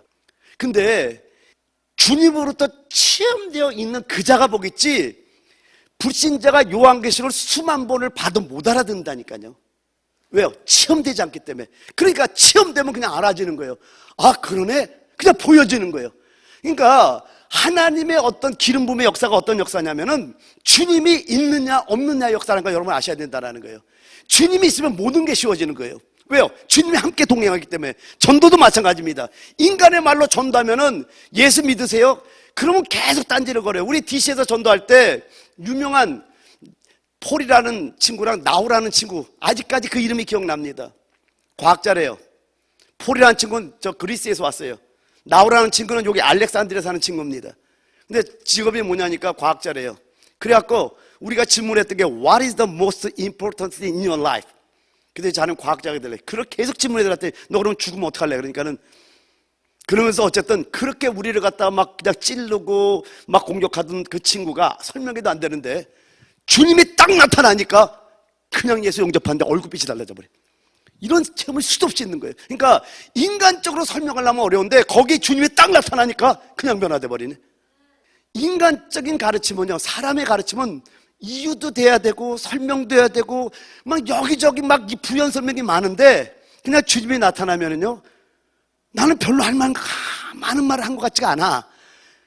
근데 주님으로부터 체험되어 있는 그 자가 복이 있지, 불신자가 요한계시록을 수만 번을 봐도 못 알아듣는다니까요. 왜요? 체험되지 않기 때문에. 그러니까 체험되면 그냥 알아지는 거예요. 아, 그러네? 그냥 보여지는 거예요. 그러니까 하나님의 어떤 기름 부음의 역사가 어떤 역사냐면은 주님이 있느냐 없느냐의 역사라는 걸 여러분 아셔야 된다는 거예요. 주님이 있으면 모든 게 쉬워지는 거예요. 왜요? 주님이 함께 동행하기 때문에. 전도도 마찬가지입니다. 인간의 말로 전도하면은 예수 믿으세요? 그러면 계속 딴지를 거려요. 우리 DC에서 전도할 때 유명한 폴이라는 친구랑 나우라는 친구, 아직까지 그 이름이 기억납니다. 과학자래요. 폴이라는 친구는 저 그리스에서 왔어요. 나우라는 친구는 여기 알렉산드리아에 사는 친구입니다. 근데 직업이 뭐냐니까 과학자래요. 그래갖고 우리가 질문했던 게 What is the most important thing in your life? 근데 자는 과학자가 될래. 그렇게 계속 질문해 들었더니 너 그러면 죽으면 어떡할래? 그러니까는 그러면서 어쨌든 그렇게 우리를 갖다가 막 그냥 찌르고 막 공격하던 그 친구가 설명해도 안 되는데 주님이 딱 나타나니까 그냥 예수 영접하는데 얼굴빛이 달라져 버려. 이런 체험을 수도 없이 있는 거예요. 그러니까 인간적으로 설명하려면 어려운데 거기 주님이 딱 나타나니까 그냥 변화돼 버리네. 인간적인 가르침은요, 사람의 가르침은 이유도 돼야 되고 설명도 해야 되고 막 여기저기 막 이 부연 설명이 많은데 그냥 주님이 나타나면은요, 나는 별로 할 만한 많은 말을 한 것 같지가 않아.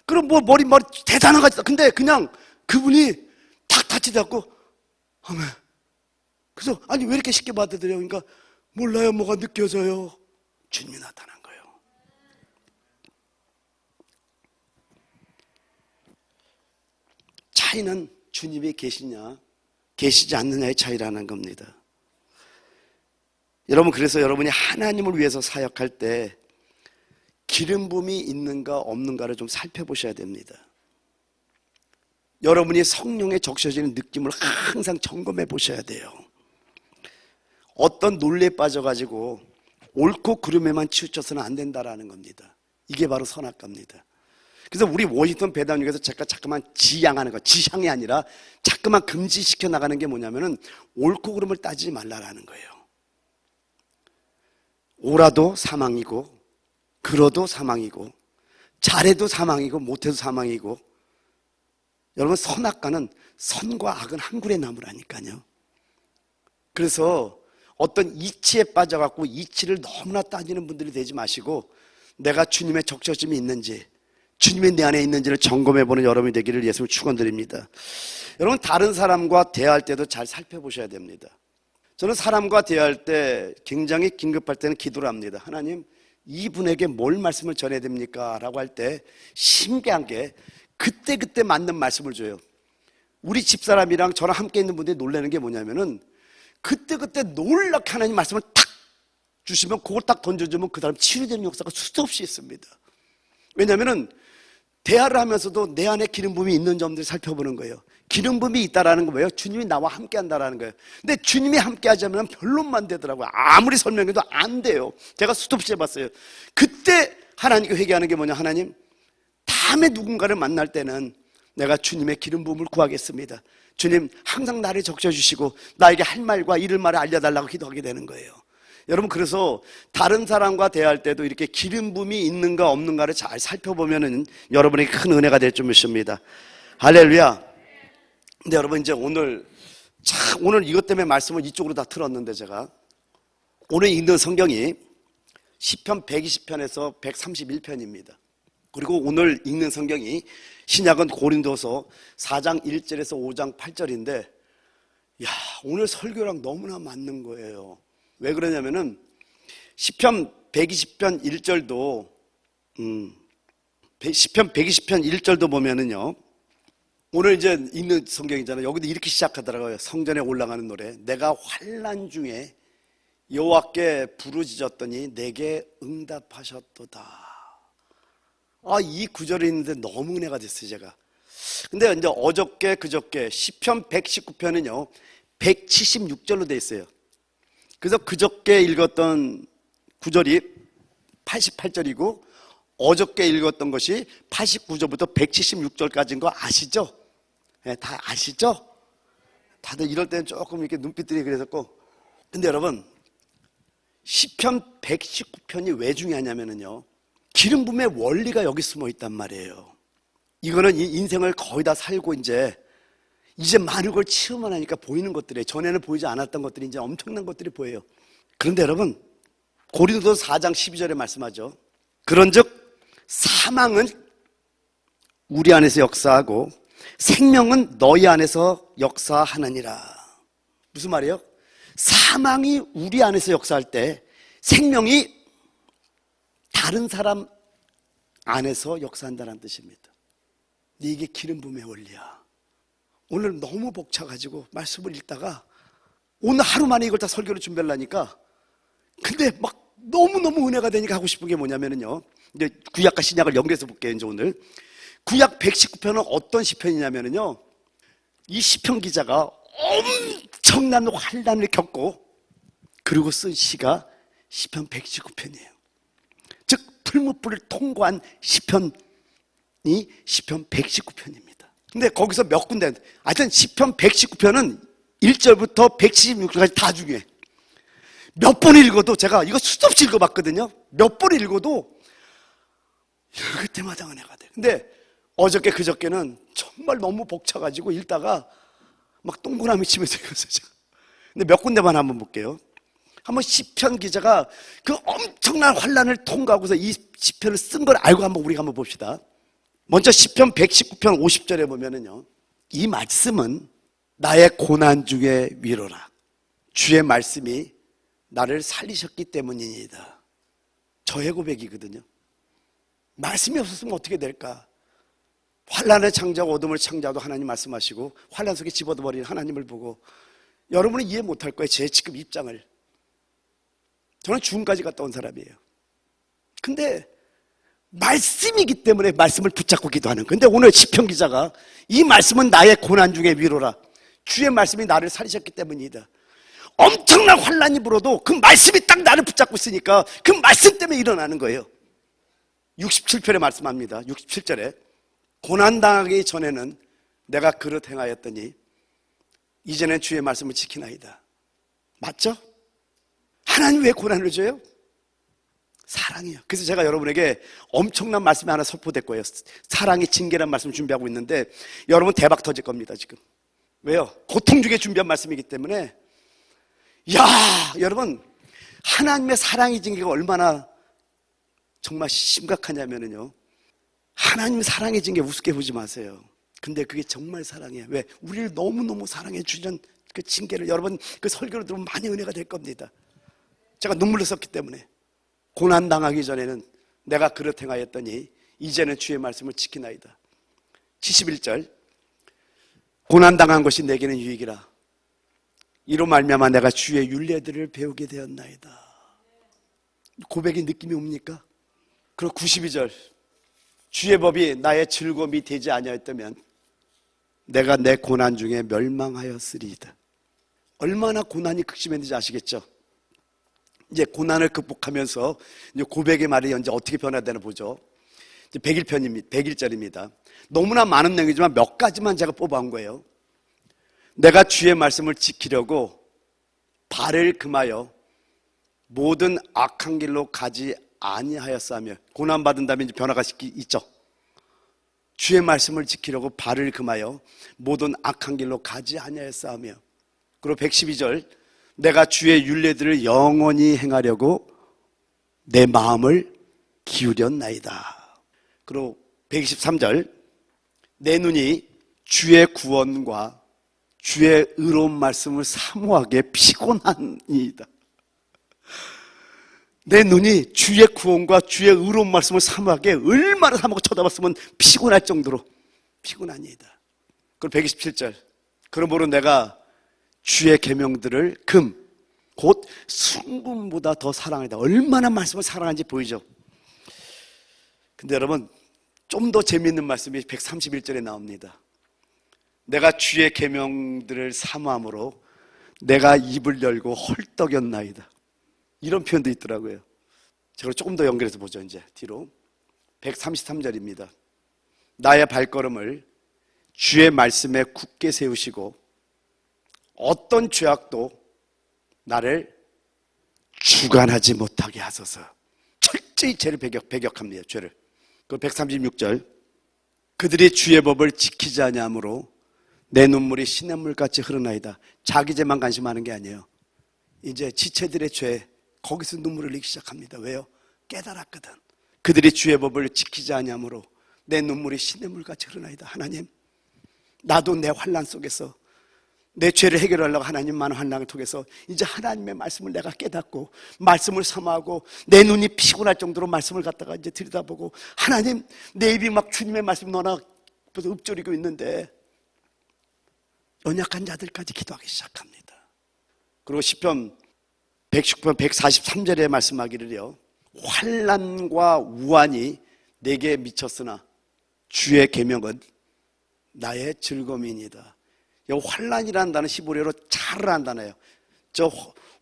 그럼 뭐 머리 대단한 것 같다. 근데 그냥 그분이 탁 타치돼갖고 아멘. 그래서 아니 왜 이렇게 쉽게 받아들여? 그러니까 몰라요, 뭐가 느껴져요. 주님이 나타난 거예요. 차이는 주님이 계시냐 계시지 않느냐의 차이라는 겁니다. 여러분, 그래서 여러분이 하나님을 위해서 사역할 때 기름 부음이 있는가 없는가를 좀 살펴보셔야 됩니다. 여러분이 성령에 적셔지는 느낌을 항상 점검해 보셔야 돼요. 어떤 논리에 빠져가지고 옳고 그름에만 치우쳐서는 안 된다라는 겁니다. 이게 바로 선악과입니다. 그래서 우리 워싱턴 배당역에서 제가 자꾸만 지향하는 거, 지향이 아니라 자꾸만 금지시켜 나가는 게 뭐냐면은 옳고 그름을 따지지 말라라는 거예요. 옳아도 사망이고 그러도 사망이고 잘해도 사망이고 못해도 사망이고. 여러분, 선악과는 선과 악은 한 굴에 나무라니까요. 그래서 어떤 이치에 빠져갖고 이치를 너무나 따지는 분들이 되지 마시고 내가 주님의 적셔짐이 있는지, 주님이 내 안에 있는지를 점검해보는 여러분이 되기를 예수를 축원드립니다. 여러분, 다른 사람과 대화할 때도 잘 살펴보셔야 됩니다. 저는 사람과 대화할 때 굉장히 긴급할 때는 기도를 합니다. 하나님, 이분에게 뭘 말씀을 전해야 됩니까? 라고 할 때 신기한 게 그때그때 맞는 말씀을 줘요. 우리 집사람이랑 저랑 함께 있는 분들이 놀라는 게 뭐냐면은 그때그때 놀랍게 하나님 말씀을 탁 주시면 그걸 딱 던져주면 그 사람 치유되는 역사가 수도 없이 있습니다. 왜냐면은 대화를 하면서도 내 안에 기름 부음이 있는 점들을 살펴보는 거예요. 기름 부음이 있다라는 건 뭐예요? 주님이 나와 함께 한다라는 거예요. 근데 주님이 함께 하자면 별로만 되더라고요. 아무리 설명해도 안 돼요. 제가 수도 없이 해봤어요. 그때 하나님께 회개하는 게 뭐냐? 하나님, 다음에 누군가를 만날 때는 내가 주님의 기름 부음을 구하겠습니다. 주님, 항상 나를 적셔주시고 나에게 할 말과 이를 말을 알려달라고 기도하게 되는 거예요. 여러분, 그래서 다른 사람과 대화할 때도 이렇게 기름 부음이 있는가 없는가를 잘 살펴보면은 여러분에게 큰 은혜가 될 줄 믿습니다. 할렐루야. 근데 여러분, 이제 오늘 이것 때문에 말씀을 이쪽으로 다 틀었는데, 제가 오늘 읽는 성경이 시편 120편에서 131편입니다. 그리고 오늘 읽는 성경이 신약은 고린도서 4장 1절에서 5장 8절인데, 오늘 설교랑 너무나 맞는 거예요. 왜 그러냐면은 시편 120편 1절도 시편 120편 1절도 보면은요, 오늘 이제 읽는 성경이잖아요. 여기도 이렇게 시작하더라고요. 성전에 올라가는 노래. 내가 환난 중에 여호와께 부르짖었더니 내게 응답하셨도다. 이 구절이 있는데 너무 은혜가 됐어요, 제가. 근데 이제 어저께 그저께 시편 119편은요 176절로 돼 있어요. 그래서 그저께 읽었던 구절이 88절이고 어저께 읽었던 것이 89절부터 176절까지인 거 아시죠? 네, 다 아시죠? 다들 이럴 때는 조금 이렇게 눈빛들이 그랬었고, 근데 여러분 시편 119편이 왜 중요하냐면요 기름 부음의 원리가 여기 숨어 있단 말이에요. 이거는 이 인생을 거의 다 살고 이제 많은 걸 체험을 하니까 보이는 것들이에요. 전에는 보이지 않았던 것들이 이제 엄청난 것들이 보여요. 그런데 여러분 고린도서 4장 12절에 말씀하죠. 그런즉 사망은 우리 안에서 역사하고 생명은 너희 안에서 역사하느니라. 무슨 말이에요? 사망이 우리 안에서 역사할 때 생명이 다른 사람 안에서 역사한다는 뜻입니다. 이게 기름 부음의 원리야. 오늘 너무 벅차가지고 말씀을 읽다가 오늘 하루 만에 이걸 다 설교를 준비하려니까 근데 막 너무너무 은혜가 되니까 하고 싶은 게 뭐냐면요 이제 구약과 신약을 연결해서 볼게요. 이제 오늘 구약 119편은 어떤 시편이냐면요 이 시편 기자가 엄청난 환난을 겪고 그리고 쓴 시가 시편 119편이에요. 즉 풀무불을 통과한 시편이 시편 119편입니다. 근데 거기서 몇 군데 하여튼 시편 119편은 1절부터 176절까지 다 중요해. 몇 번 읽어도 제가 이거 수도 없이 읽어봤거든요. 몇 번 읽어도 읽을 때마다 은혜가 돼. 근데 어저께 그저께는 정말 너무 벅차가지고 읽다가 막 동그라미 치면서 읽었어요. 제가. 근데 몇 군데만 한번 볼게요. 한번 시편 기자가 그 엄청난 환난을 통과하고서 이 시편을 쓴 걸 알고 우리가 한번 봅시다. 먼저 시편 119편 50절에 보면은요 이 말씀은 나의 고난 중에 위로라. 주의 말씀이 나를 살리셨기 때문이니다. 저의 고백이거든요. 말씀이 없었으면 어떻게 될까? 환난을 창조하고 어둠을 창조하도 하나님 말씀하시고 환난 속에 집어넣어버린 하나님을 보고 여러분은 이해 못할 거예요. 제 지금 입장을. 저는 죽음까지 갔다 온 사람이에요. 근데 말씀이기 때문에 말씀을 붙잡고 기도하는. 근데 오늘 시편 기자가 이 말씀은 나의 고난 중에 위로라. 주의 말씀이 나를 살리셨기 때문이다. 엄청난 환난이 불어도 그 말씀이 딱 나를 붙잡고 있으니까 그 말씀 때문에 일어나는 거예요. 67편에 말씀합니다. 67절에 고난당하기 전에는 내가 그릇 행하였더니 이제는 주의 말씀을 지키나이다. 맞죠? 하나님 왜 고난을 줘요? 사랑이에요. 그래서 제가 여러분에게 엄청난 말씀이 하나 선포될 거예요. 사랑의 징계라는 말씀 준비하고 있는데 여러분 대박 터질 겁니다. 지금. 왜요? 고통 중에 준비한 말씀이기 때문에. 여러분 하나님의 사랑의 징계가 얼마나 정말 심각하냐면요 하나님의 사랑의 징계 우습게 보지 마세요. 근데 그게 정말 사랑이에요. 왜? 우리를 너무너무 사랑해 주는 그 징계를 여러분 그 설교를 들으면 많이 은혜가 될 겁니다. 제가 눈물을 썼기 때문에. 고난당하기 전에는 내가 그릇 행하였더니 이제는 주의 말씀을 지키나이다. 71절 고난당한 것이 내게는 유익이라. 이로 말미암아 내가 주의 율례들을 배우게 되었나이다. 고백의 느낌이 옵니까? 그리고 92절 주의 법이 나의 즐거움이 되지 아니하였다면 내가 내 고난 중에 멸망하였으리이다. 얼마나 고난이 극심했는지 아시겠죠? 이제 고난을 극복하면서 이제 고백의 말이 이제 어떻게 변화되나 보죠. 이제 101편입니다. 101절입니다. 너무나 많은 내용이지만 몇 가지만 제가 뽑아온 거예요. 내가 주의 말씀을 지키려고 발을 금하여 모든 악한 길로 가지 아니하였사며. 고난받은 다음에 이제 변화가 있죠. 주의 말씀을 지키려고 발을 금하여 모든 악한 길로 가지 아니하였사며. 그리고 112절 내가 주의 율례들을 영원히 행하려고 내 마음을 기울였나이다. 그리고 123절 내 눈이 주의 구원과 주의 의로운 말씀을 사모하게 피곤하니이다. 내 눈이 주의 구원과 주의 의로운 말씀을 사모하게 얼마나 사모하고 쳐다봤으면 피곤할 정도로 피곤하니이다. 그리고 127절. 그러므로 내가 주의 계명들을 곧 순금보다 더 사랑하다. 얼마나 말씀을 사랑하는지 보이죠? 근데 여러분, 좀 더 재미있는 말씀이 131절에 나옵니다. 내가 주의 계명들을 사모함으로 내가 입을 열고 헐떡였나이다. 이런 표현도 있더라고요. 제가 조금 더 연결해서 보죠. 이제 뒤로 133절입니다. 나의 발걸음을 주의 말씀에 굳게 세우시고 어떤 죄악도 나를 주관하지 못하게 하소서. 철저히 죄를 배격합니다. 죄를. 그 136절. 그들이 주의 법을 지키지 아니하므로 내 눈물이 시냇물같이 흐르나이다. 자기 죄만 관심하는 게 아니에요. 이제 지체들의 죄, 거기서 눈물을 흘리기 시작합니다. 왜요? 깨달았거든. 그들이 주의 법을 지키지 아니하므로 내 눈물이 시냇물같이 흐르나이다. 하나님, 나도 내 환난 속에서 내 죄를 해결하려고 하나님 많은 환난을 통해서 이제 하나님의 말씀을 내가 깨닫고 말씀을 사모하고 내 눈이 피곤할 정도로 말씀을 갖다가 이제 들여다보고 하나님, 내 입이 막 주님의 말씀 너나 읊조리고 있는데 연약한 자들까지 기도하기 시작합니다. 그리고 시편 119편 143절에 말씀하기를요, 환난과 우환이 내게 미쳤으나 주의 계명은 나의 즐거움이니이다. 이 환난이라는 단어는 히브리어로 차르라는 단어예요. 저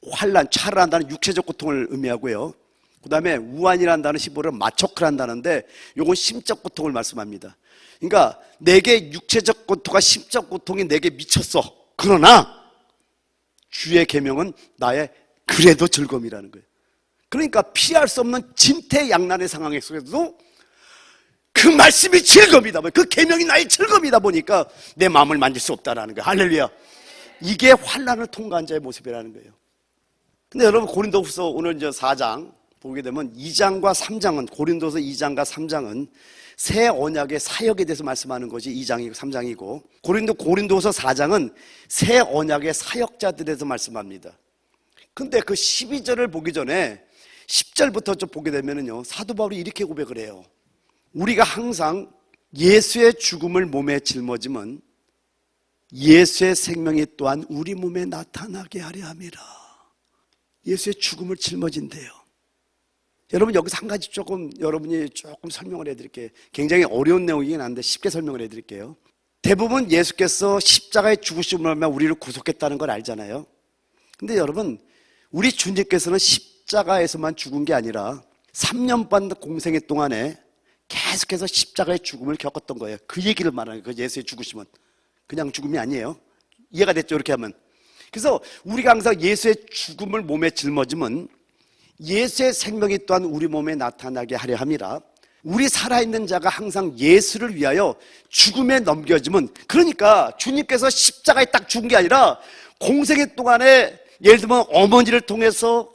환난, 차르라는 단어는 육체적 고통을 의미하고요. 그 다음에 우환이라는 단어는 히브리어로 마초크라는 단어인데 이건 심적 고통을 말씀합니다. 그러니까 내게 육체적 고통과 심적 고통이 내게 미쳤어. 그러나 주의 계명은 나의 그래도 즐거움이라는 거예요. 그러니까 피할 수 없는 진퇴양난의 상황 속에서도 그 말씀이 즐거움이다. 그 계명이 나의 즐거움이다 보니까 내 마음을 만질 수 없다라는 거예요. 할렐루야. 이게 환난을 통과한 자의 모습이라는 거예요. 근데 여러분, 고린도후서 오늘 이제 4장 보게 되면 2장과 3장은, 고린도서 2장과 3장은 새 언약의 사역에 대해서 말씀하는 것이 2장이고 3장이고, 고린도서 4장은 새 언약의 사역자들에 대해서 말씀합니다. 근데 그 12절을 보기 전에 10절부터 좀 보게 되면은요, 사도 바울이 이렇게 고백을 해요. 우리가 항상 예수의 죽음을 몸에 짊어짐은 예수의 생명이 또한 우리 몸에 나타나게 하려 함이라. 예수의 죽음을 짊어진대요. 여러분, 여기서 한 가지 여러분이 조금 설명을 해드릴게요. 굉장히 어려운 내용이긴 한데 쉽게 설명을 해드릴게요. 대부분 예수께서 십자가에 죽으심으로 하면 우리를 구속했다는 걸 알잖아요. 근데 여러분, 우리 주님께서는 십자가에서만 죽은 게 아니라 3년 반 공생애 동안에 계속해서 십자가의 죽음을 겪었던 거예요. 그 얘기를 말하는 거예요. 예수의 죽으심은 그냥 죽음이 아니에요. 이해가 됐죠? 이렇게 하면. 그래서 우리가 항상 예수의 죽음을 몸에 짊어짐은 예수의 생명이 또한 우리 몸에 나타나게 하려 함이라. 우리 살아있는 자가 항상 예수를 위하여 죽음에 넘겨짐은, 그러니까 주님께서 십자가에 딱 죽은 게 아니라 공생애 동안에 예를 들면 어머니를 통해서,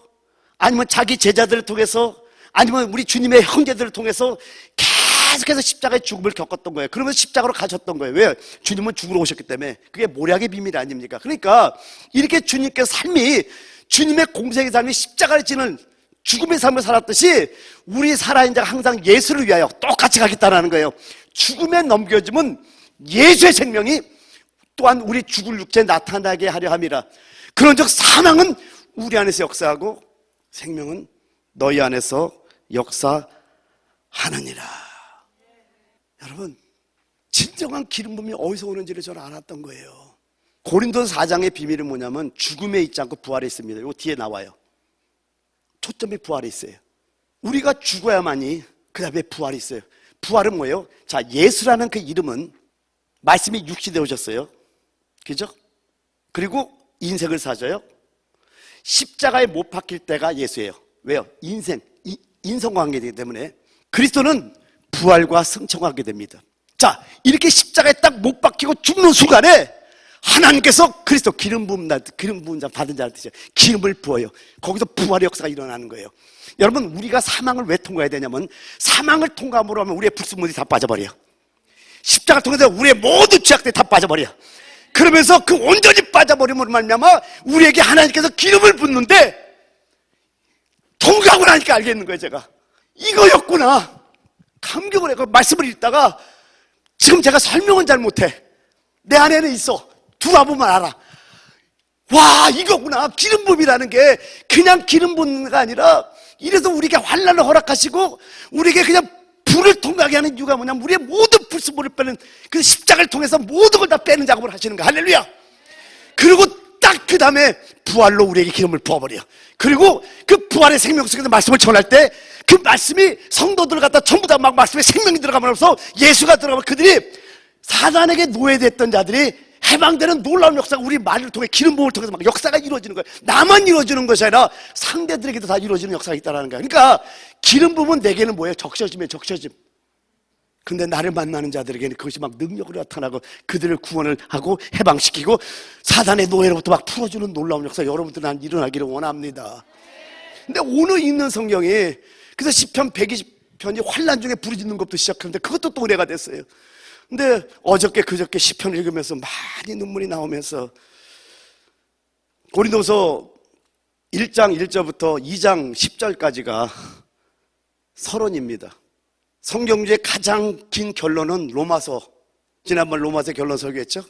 아니면 자기 제자들을 통해서, 아니면 우리 주님의 형제들을 통해서 계속해서 십자가의 죽음을 겪었던 거예요. 그러면서 십자가로 가셨던 거예요. 왜? 주님은 죽으러 오셨기 때문에. 그게 모략의 비밀 아닙니까? 그러니까 이렇게 주님께서 삶이, 주님의 공생의 삶이 십자가를 지는 죽음의 삶을 살았듯이 우리 살아있는 자가 항상 예수를 위하여 똑같이 가겠다는 거예요. 죽음에 넘겨지면 예수의 생명이 또한 우리 죽을 육체에 나타나게 하려 함이라. 그런즉 사망은 우리 안에서 역사하고 생명은 너희 안에서 역사하느니라. 여러분, 진정한 기름 부음이 어디서 오는지를 저는 알았던 거예요. 고린도서 4장의 비밀은 뭐냐면 죽음에 있지 않고 부활에 있습니다. 이거 뒤에 나와요. 초점이 부활에 있어요. 우리가 죽어야만이 그 다음에 부활이 있어요. 부활은 뭐예요? 자, 예수라는 그 이름은 말씀이 육신되어 오셨어요. 그죠? 그리고 인생을 사셔요. 십자가에 못 박힐 때가 예수예요. 왜요? 인성관계이기 때문에. 그리스도는 부활과 승천하게 됩니다. 자, 이렇게 십자가에 딱 못 박히고 죽는 순간에 하나님께서 그리스도 기름 부음 자 받은 자를 뜻이에요. 기름을 부어요. 거기서 부활의 역사가 일어나는 거예요. 여러분, 우리가 사망을 왜 통과해야 되냐면 사망을 통과함으로 하면 우리의 불순물이 다 빠져버려요. 십자가 통해서 우리의 모든 죄악들이 다 빠져버려요. 그러면서 그 온전히 빠져버림으로 말미암아 우리에게 하나님께서 기름을 붓는데, 통과하고 나니까 알겠는 거예요. 제가 이거였구나. 감격을 해서 말씀을 읽다가 지금 제가 설명은 잘 못해. 내 안에는 있어. 들어와보면 알아. 와, 이거구나. 기름 부음이라는 게 그냥 기름 부음가 아니라, 이래서 우리에게 환난을 허락하시고 우리에게 그냥 불을 통하게 하는 이유가 뭐냐면, 우리의 모든 불순물을 빼는 그 십자가를 통해서 모든 걸 다 빼는 작업을 하시는 거야. 할렐루야. 그리고 딱 그 다음에 부활로 우리에게 기름을 부어버려. 그리고 그 부활의 생명 속에서 말씀을 전할 때 그 말씀이 성도들을 갖다 전부 다 막 말씀에 생명이 들어가면서 예수가 들어가면 그들이 사단에게 노예됐던 자들이 해방되는 놀라운 역사가 우리 말을 통해 기름 부음을 통해서 막 역사가 이루어지는 거예요. 나만 이루어지는 것이 아니라 상대들에게도 다 이루어지는 역사가 있다는 거예요. 그러니까 기름 부음은 내게는 뭐예요? 적셔짐이에요. 적셔짐. 근데 나를 만나는 자들에게는 그것이 막 능력으로 나타나고 그들을 구원을 하고 해방시키고 사단의 노예로부터 막 풀어주는 놀라운 역사, 여러분들 난 일어나기를 원합니다. 근데 오늘 읽는 성경이, 그래서 시편 120편이 환난 중에 부르짖는 것부터 시작하는데 그것도 또 은혜가 됐어요. 근데 어저께 그저께 시편을 읽으면서 많이 눈물이 나오면서, 고린도서 1장 1절부터 2장 10절까지가 서론입니다. 성경 중에 가장 긴 결론은 로마서, 지난번 로마서 결론 설교했죠?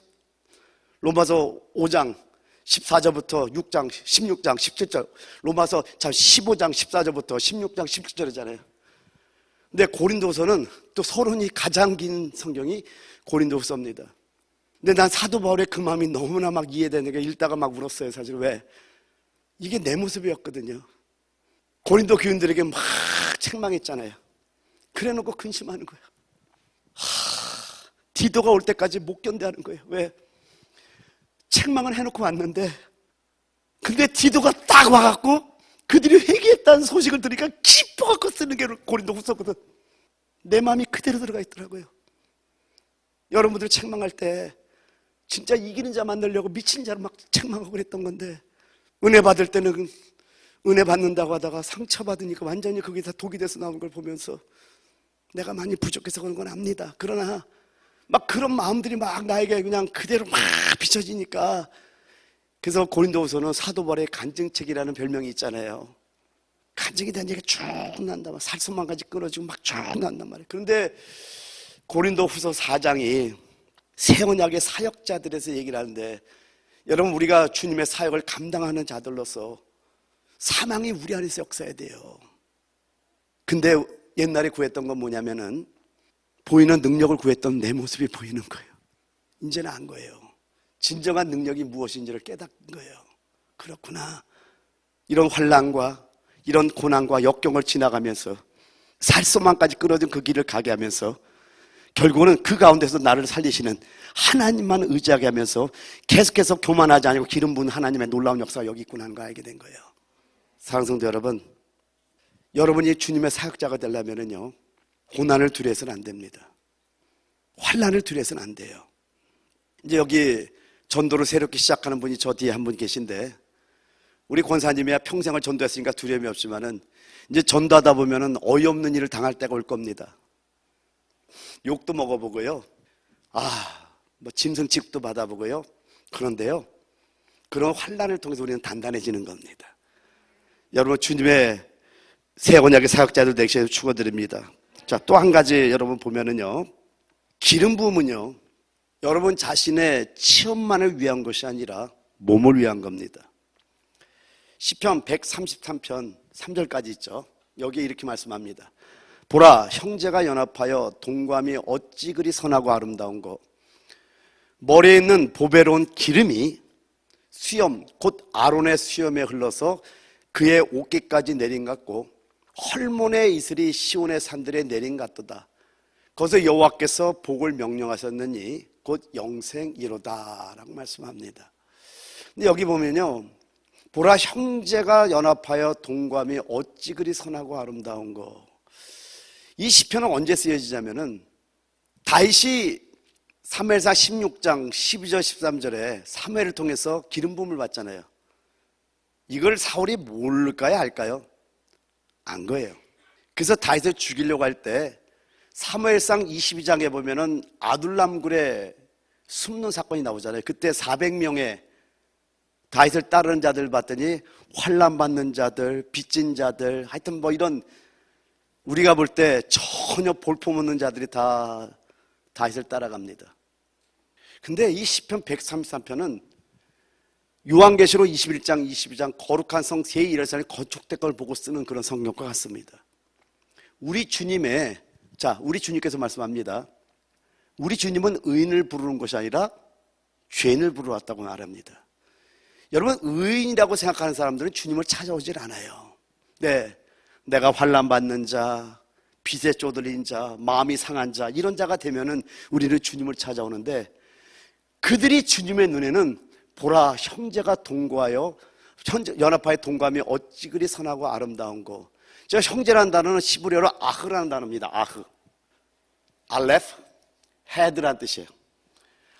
로마서 5장 14절부터 6장 16장 17절, 로마서 15장 14절부터 16장 17절이잖아요. 근데 고린도서는 또 서론이 가장 긴 성경이 고린도서입니다. 근데 난 사도 바울의 그 마음이 너무나 막 이해되는 게, 읽다가 막 울었어요. 사실 왜? 이게 내 모습이었거든요. 고린도 교인들에게 막 책망했잖아요. 그래 놓고 근심하는 거야. 디도가 올 때까지 못 견뎌하는 거예요. 왜? 책망을 해놓고 왔는데, 근데 디도가 딱 와갖고 그들이 회개했다는 소식을 들으니까 기뻐갖고 쓰는 게 고린도 후서거든. 내 마음이 그대로 들어가 있더라고요. 여러분들 책망할 때 진짜 이기는 자 만들려고 미친 자를 막 책망하고 그랬던 건데, 은혜 받을 때는 은혜 받는다고 하다가 상처받으니까 완전히 그게 다 독이 돼서 나오는 걸 보면서 내가 많이 부족해서 그런 건 압니다. 그러나 막 그런 마음들이 막 나에게 그냥 그대로 막 비춰지니까, 그래서 고린도후서는 사도 바울의 간증책이라는 별명이 있잖아요. 간증에 대한 얘기가 쭉 난단 말이에요. 살수만까지 끊어지고 막 쭉 난단 말이에요. 그런데 고린도후서 4장이 새 언약의 사역자들에서 얘기를 하는데, 여러분, 우리가 주님의 사역을 감당하는 자들로서 사망이 우리 안에서 역사해야 돼요. 근데 옛날에 구했던 건 뭐냐면은, 보이는 능력을 구했던 내 모습이 보이는 거예요. 이제는 안 거예요. 진정한 능력이 무엇인지를 깨닫는 거예요. 그렇구나. 이런 환난과 이런 고난과 역경을 지나가면서 살소만까지 끊어진 그 길을 가게 하면서 결국은 그 가운데서 나를 살리시는 하나님만 의지하게 하면서 계속해서 교만하지 않고 기름 부은 하나님의 놀라운 역사가 여기 있구나 하는 걸 알게 된 거예요. 사랑하는 성도 여러분, 여러분이 주님의 사역자가 되려면은요, 고난을 두려워서는 안 됩니다. 환난을 두려워서는 안 돼요. 이제 여기 전도를 새롭게 시작하는 분이 저 뒤에 한 분 계신데, 우리 권사님이야 평생을 전도했으니까 두려움이 없지만은 이제 전도하다 보면은 어이없는 일을 당할 때가 올 겁니다. 욕도 먹어보고요, 뭐 짐승 취급도 받아보고요. 그런데요, 그런 환난을 통해서 우리는 단단해지는 겁니다. 여러분, 주님의 새 언약의 사역자들 되시길 축원드립니다. 자, 또 한 가지 여러분 보면은요, 기름 부음은요, 여러분 자신의 체험만을 위한 것이 아니라 몸을 위한 겁니다. 시편 133편 3절까지 있죠. 여기에 이렇게 말씀합니다. 보라, 형제가 연합하여 동감이 어찌 그리 선하고 아름다운고, 머리에 있는 보배로운 기름이 수염, 곧 아론의 수염에 흘러서 그의 옷깃까지 내린 같고, 헐몬의 이슬이 시온의 산들에 내린 같도다. 거기서 여호와께서 복을 명령하셨느니 곧 영생이로다 라고 말씀합니다. 근데 여기 보면요, 보라, 형제가 연합하여 동감이 어찌 그리 선하고 아름다운 거. 이 시편은 언제 쓰여지냐면은 다윗이 사무엘상 16장 12절 13절에 사무엘을 통해서 기름 부음을 받잖아요. 이걸 사울이 모를까요, 알까요? 안 거예요. 그래서 다윗을 죽이려고 할 때 사무엘상 22장에 보면은 아둘람굴에 숨는 사건이 나오잖아요. 그때 400명의 다윗을 따르는 자들 봤더니 환난 받는 자들, 빚진 자들, 하여튼 뭐 이런 우리가 볼 때 전혀 볼품없는 자들이 다 다윗을 따라갑니다. 근데 이 시편 133편은 요한계시록 21장, 22장 거룩한 성 제1회선이 건축된 걸 보고 쓰는 그런 성경과 같습니다. 우리 주님께서 말씀합니다. 우리 주님은 의인을 부르는 것이 아니라 죄인을 부르러 왔다고 말합니다. 여러분, 의인이라고 생각하는 사람들은 주님을 찾아오질 않아요. 네, 내가 환난받는 자, 빚에 쪼들린 자, 마음이 상한 자, 이런 자가 되면은 우리는 주님을 찾아오는데, 그들이 주님의 눈에는 보라, 형제가 동거하여 연합하여 동거하며 어찌 그리 선하고 아름다운 거. 제가 형제라는 단어는 시브리어로 아흐라는 단어입니다. 아흐, 알레프, 헤드라는 뜻이에요.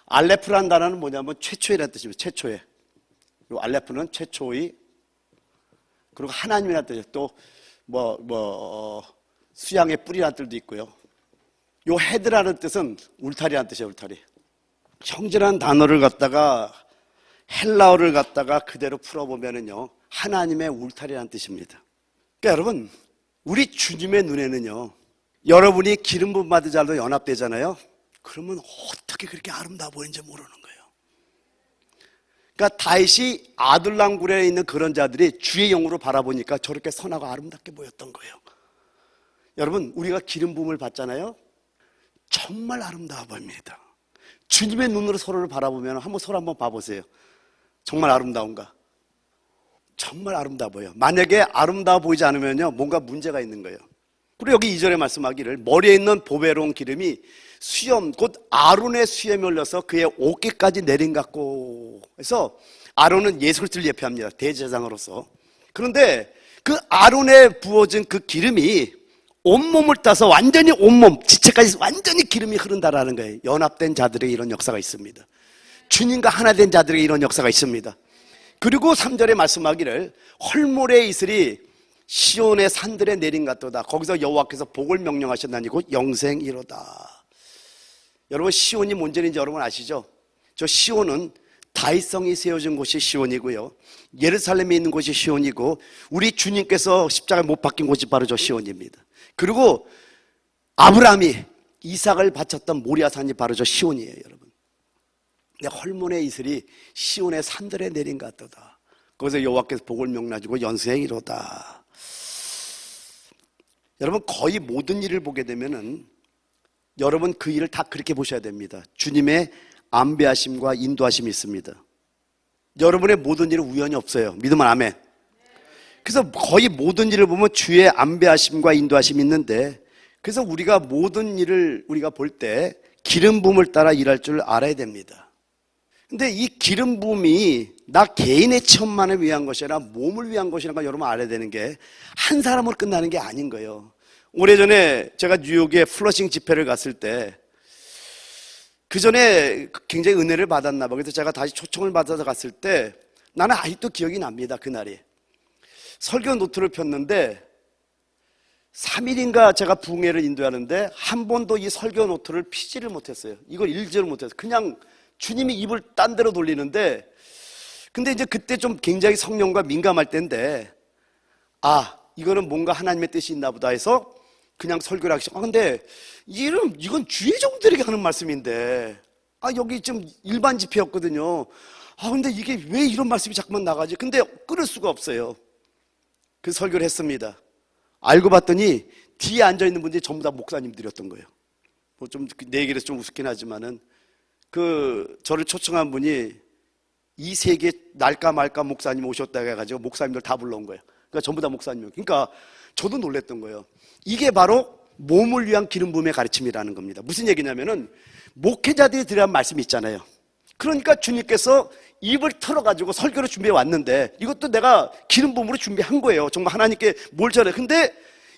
알레프라는 단어는 뭐냐면 최초이라는 뜻입니다. 최초의. 그리고 알레프는 최초의, 그리고 하나님이라는 뜻이에요. 또 수양의 뿌리라는 뜻도 있고요. 요 헤드라는 뜻은 울타리라는 뜻이에요. 울타리. 형제라는 단어를 갖다가 헬라어를 갖다가 그대로 풀어보면은요, 하나님의 울타리라는 뜻입니다. 그러니까 여러분, 우리 주님의 눈에는요, 여러분이 기름 부음 받은 자로 연합되잖아요. 그러면 어떻게 그렇게 아름다워 보이는지 모르는 거예요. 그러니까 다윗이 아둘람굴에 있는 그런 자들이 주의 영으로 바라보니까 저렇게 선하고 아름답게 보였던 거예요. 여러분, 우리가 기름 부음을 받잖아요. 정말 아름다워 보입니다. 주님의 눈으로 서로를 바라보면 서로 한번 봐보세요. 정말 아름다운가? 정말 아름다워 보여. 만약에 아름다워 보이지 않으면요, 뭔가 문제가 있는 거예요. 그리고 여기 2절에 말씀하기를 머리에 있는 보배로운 기름이 수염, 곧 아론의 수염에 올려서 그의 어깨까지 내린 같고. 그래서 아론은 예수 그리스도를 예표합니다. 대제사장으로서. 그런데 그 아론에 부어진 그 기름이 온몸을 따서 완전히 온몸, 지체까지 완전히 기름이 흐른다라는 거예요. 연합된 자들에게 이런 역사가 있습니다. 주님과 하나 된 자들에게 이런 역사가 있습니다. 그리고 3절에 말씀하기를 헐모래 이슬이 시온의 산들에 내린 같도다. 거기서 여호와께서 복을 명령하셨나니 곧 영생이로다. 여러분, 시온이 뭔 절인지 여러분 아시죠? 저 시온은 다윗성이 세워진 곳이 시온이고요, 예루살렘에 있는 곳이 시온이고, 우리 주님께서 십자가에 못 박힌 곳이 바로 저 시온입니다. 그리고 아브라함이 이삭을 바쳤던 모리아산이 바로 저 시온이에요. 여러분, 헐몬의 이슬이 시온의 산들에 내린 것 같도다. 거기서 여호와께서 복을 명령하시고 영생이로다. 여러분, 거의 모든 일을 보게 되면은 여러분 그 일을 다 그렇게 보셔야 됩니다. 주님의 안배하심과 인도하심이 있습니다. 여러분의 모든 일은 우연이 없어요. 믿으면 아멘. 그래서 거의 모든 일을 보면 주의 안배하심과 인도하심이 있는데, 그래서 우리가 모든 일을 우리가 볼 때 기름 부음을 따라 일할 줄 알아야 됩니다. 근데 이 기름 부음이 나 개인의 체험만을 위한 것이 아니라 몸을 위한 것이라는 걸 여러분 알아야 되는 게, 한 사람으로 끝나는 게 아닌 거예요. 오래전에 제가 뉴욕에 플러싱 집회를 갔을 때, 그 전에 굉장히 은혜를 받았나 봐. 그래서 제가 다시 초청을 받아서 갔을 때 나는 아직도 기억이 납니다. 그날이 설교 노트를 폈는데 3일인가 제가 부흥회를 인도하는데 한 번도 이 설교 노트를 피지를 못했어요. 이걸 읽지를 못했어요. 그냥 주님이 입을 딴 데로 돌리는데, 근데 이제 그때 좀 굉장히 성령과 민감할 때인데, 이거는 뭔가 하나님의 뜻이 있나 보다 해서 그냥 설교를 하기 시작. 근데 이건 주의 종들에게 하는 말씀인데, 여기 좀 일반 집회였거든요. 근데 이게 왜 이런 말씀이 자꾸만 나가지? 근데 끊을 수가 없어요. 그 설교를 했습니다. 알고 봤더니 뒤에 앉아있는 분들이 전부 다 목사님들이었던 거예요. 좀 내 얘기를 좀 우습긴 하지만은, 저를 초청한 분이 이 세계 날까 말까 목사님 오셨다고 해가지고 목사님들 다 불러온 거예요. 그러니까 전부 다 목사님. 그러니까 저도 놀랬던 거예요. 이게 바로 몸을 위한 기름 부음의 가르침이라는 겁니다. 무슨 얘기냐면은 목회자들이 드려야 할 말씀이 있잖아요. 그러니까 주님께서 입을 털어가지고 설교를 준비해 왔는데, 이것도 내가 기름 부음으로 준비한 거예요. 정말 하나님께 뭘 전해. 근데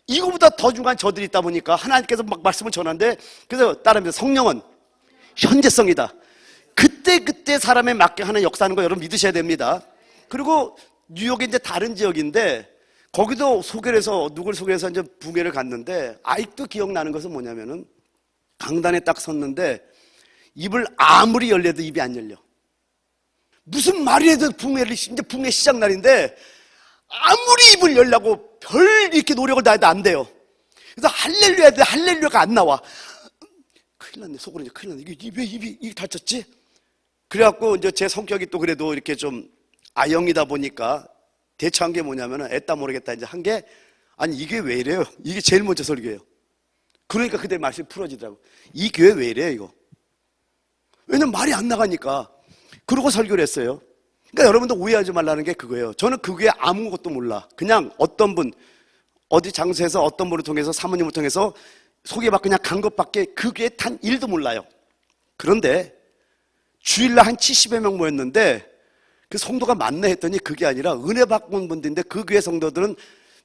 이거보다 더 중요한 저들이 있다 보니까 하나님께서 막 말씀을 전하는데, 그래서 따르면 성령은 현재성이다. 그때 사람에 맞게 하는 역사하는 거 여러분 믿으셔야 됩니다. 그리고 뉴욕이 이제 다른 지역인데, 거기도 누굴 소개해서 이제 부흥회를 갔는데, 아직도 기억나는 것은 뭐냐면은 강단에 딱 섰는데 입을 아무리 열려도 입이 안 열려. 무슨 말을 해도 이제 부흥회 시작 날인데 아무리 입을 열려고 별 이렇게 노력을 다해도 안 돼요. 그래서 할렐루야 해도 할렐루야가 안 나와. 큰일 났네. 속으로 이제 큰일 났네. 왜 입이 다쳤지? 그래갖고 이제 제 성격이 또 그래도 이렇게 좀 I형이다 보니까 대처한 게 뭐냐면은 애따 모르겠다 이제 한 게, 아니 이게 왜 이래요? 이게 제일 먼저 설교예요. 그러니까 그때 말씀이 풀어지더라고. 이 교회 왜 이래요 이거? 왜냐면 말이 안 나가니까. 그러고 설교를 했어요. 그러니까 여러분도 오해하지 말라는 게 그거예요. 저는 그 교회 아무것도 몰라. 그냥 어떤 분 어디 장소에서 어떤 분을 통해서 사모님을 통해서 소개받고 그냥 간 것밖에 그 교회 단 1도 몰라요. 그런데 주일날 한 70여 명 모였는데 그 성도가 많네 했더니 그게 아니라 은혜 받은 분들인데 그 교회 성도들은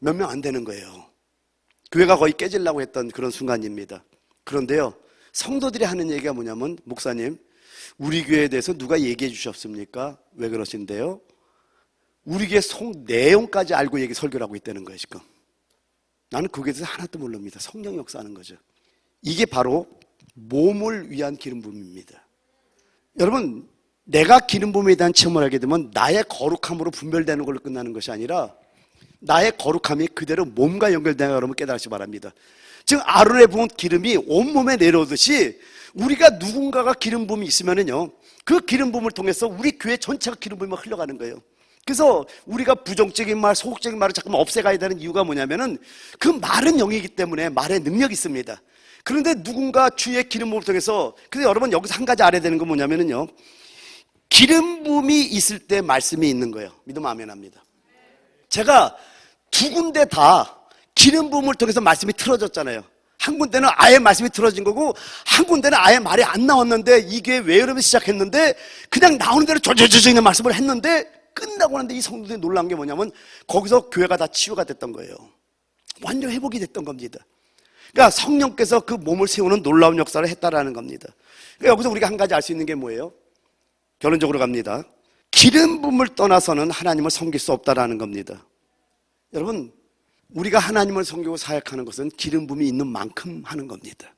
몇 명 안 되는 거예요. 교회가 거의 깨지려고 했던 그런 순간입니다. 그런데요, 성도들이 하는 얘기가 뭐냐면, 목사님, 우리 교회에 대해서 누가 얘기해 주셨습니까? 왜 그러신데요? 우리 교회 내용까지 알고 설교를 하고 있다는 거예요, 지금. 나는 그거에 대해서 하나도 모릅니다. 성령 역사하는 거죠. 이게 바로 몸을 위한 기름 부음입니다. 여러분, 내가 기름 부음에 대한 체험을 하게 되면 나의 거룩함으로 분별되는 걸로 끝나는 것이 아니라 나의 거룩함이 그대로 몸과 연결되는 걸 여러분 깨달으시기 바랍니다. 지금 아론에 부은 기름이 온몸에 내려오듯이 우리가 누군가가 기름 부음이 있으면은요, 그 기름 부음을 통해서 우리 교회 전체가 기름 부음이 흘러가는 거예요. 그래서 우리가 부정적인 말, 소극적인 말을 자꾸만 없애가야 되는 이유가 뭐냐면은 그 말은 영이기 때문에 말에 능력이 있습니다. 그런데 누군가 주의 기름 부음을 통해서, 그래서 여러분 여기서 한 가지 알아야 되는 건 뭐냐면은요, 기름 부음이 있을 때 말씀이 있는 거예요. 믿으면 아멘합니다. 제가 두 군데 다 기름 부음을 통해서 말씀이 틀어졌잖아요. 한 군데는 아예 말씀이 틀어진 거고 한 군데는 아예 말이 안 나왔는데 이게 왜 이러면 시작했는데 그냥 나오는 대로 조조조조 있는 말씀을 했는데 끝나고 나는데 이 성도들이 놀란 게 뭐냐면 거기서 교회가 다 치유가 됐던 거예요. 완전 회복이 됐던 겁니다. 그러니까 성령께서 그 몸을 세우는 놀라운 역사를 했다라는 겁니다. 그러니까 여기서 우리가 한 가지 알 수 있는 게 뭐예요? 결론적으로 갑니다. 기름 부음을 떠나서는 하나님을 섬길 수 없다라는 겁니다. 여러분, 우리가 하나님을 섬기고 사역하는 것은 기름 부음이 있는 만큼 하는 겁니다.